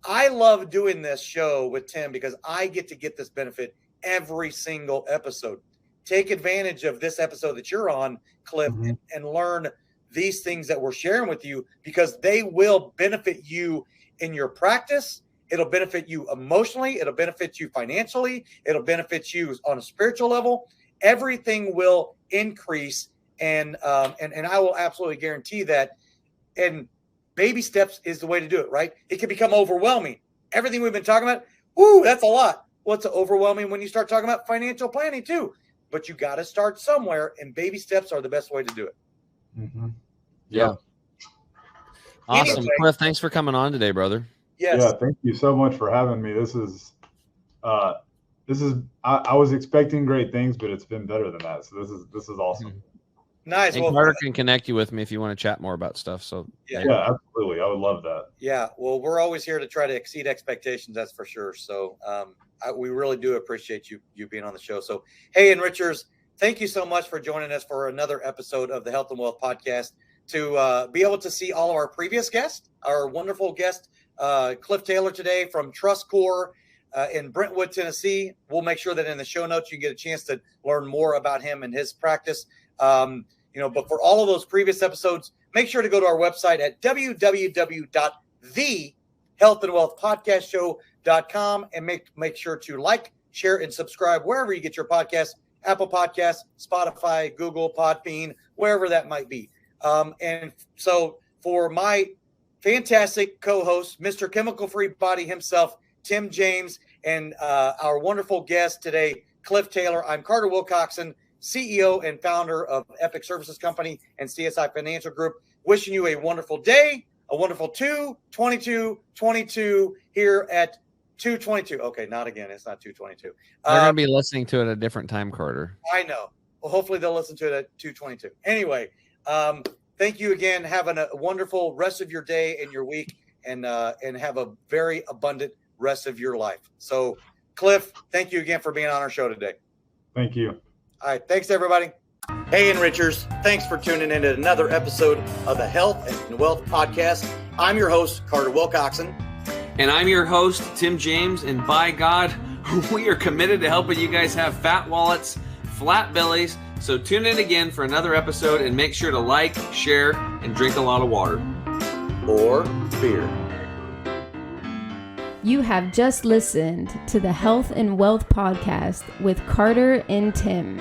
I love doing this show with Tim because I get to get this benefit every single episode. Take advantage of this episode that you're on, Cliff, and learn these things that we're sharing with you, because they will benefit you in your practice. It'll benefit you emotionally. It'll benefit you financially. It'll benefit you on a spiritual level. Everything will increase, and I will absolutely guarantee that. And baby steps is the way to do it, right? It can become overwhelming. Everything we've been talking about, that's a lot. Well, it's overwhelming when you start talking about financial planning too. But you got to start somewhere, and baby steps are the best way to do it. Yeah. Awesome. Anyway. Cliff, thanks for coming on today, brother. Yes. Yeah, thank you so much for having me. This is I was expecting great things, but it's been better than that. So this is awesome. Nice. And Carter can connect you with me if you want to chat more about stuff. So yeah, absolutely. I would love that. Yeah. Well, we're always here to try to exceed expectations. That's for sure. So we really do appreciate you being on the show. So, hey, enrichers, thank you so much for joining us for another episode of the Health and Wealth Podcast. To be able to see all of our previous guests, our wonderful guest, Cliff Taylor today from TrustCore in Brentwood, Tennessee. We'll make sure that in the show notes you get a chance to learn more about him and his practice. But for all of those previous episodes, make sure to go to our website at www.thehealthandwealthpodcastshow.com and make sure to like, share, and subscribe wherever you get your podcasts, Apple Podcasts, Spotify, Google, Podbean, wherever that might be. And so for my fantastic co-host, Mr. Chemical Free Body himself, Tim James, and our wonderful guest today, Cliff Taylor, I'm Carter Wilcoxon, CEO and founder of Epic Services Company and CSI Financial Group, wishing you a wonderful day, a wonderful 2/22/22 here at 2:22. Okay, not again. It's not 2:22. They're going to be listening to it at a different time, Carter. I know. Well, hopefully they'll listen to it at 2:22. Anyway, thank you again. Have a wonderful rest of your day and your week, and have a very abundant rest of your life. So, Cliff, thank you again for being on our show today. Thank you. All right. Thanks, everybody. Hey, enrichers. Thanks for tuning in to another episode of the Health and Wealth Podcast. I'm your host, Carter Wilcoxon. And I'm your host, Tim James. And by God, we are committed to helping you guys have fat wallets, flat bellies. So tune in again for another episode, and make sure to like, share, and drink a lot of water. Or beer. You have just listened to the Health and Wealth Podcast with Carter and Tim.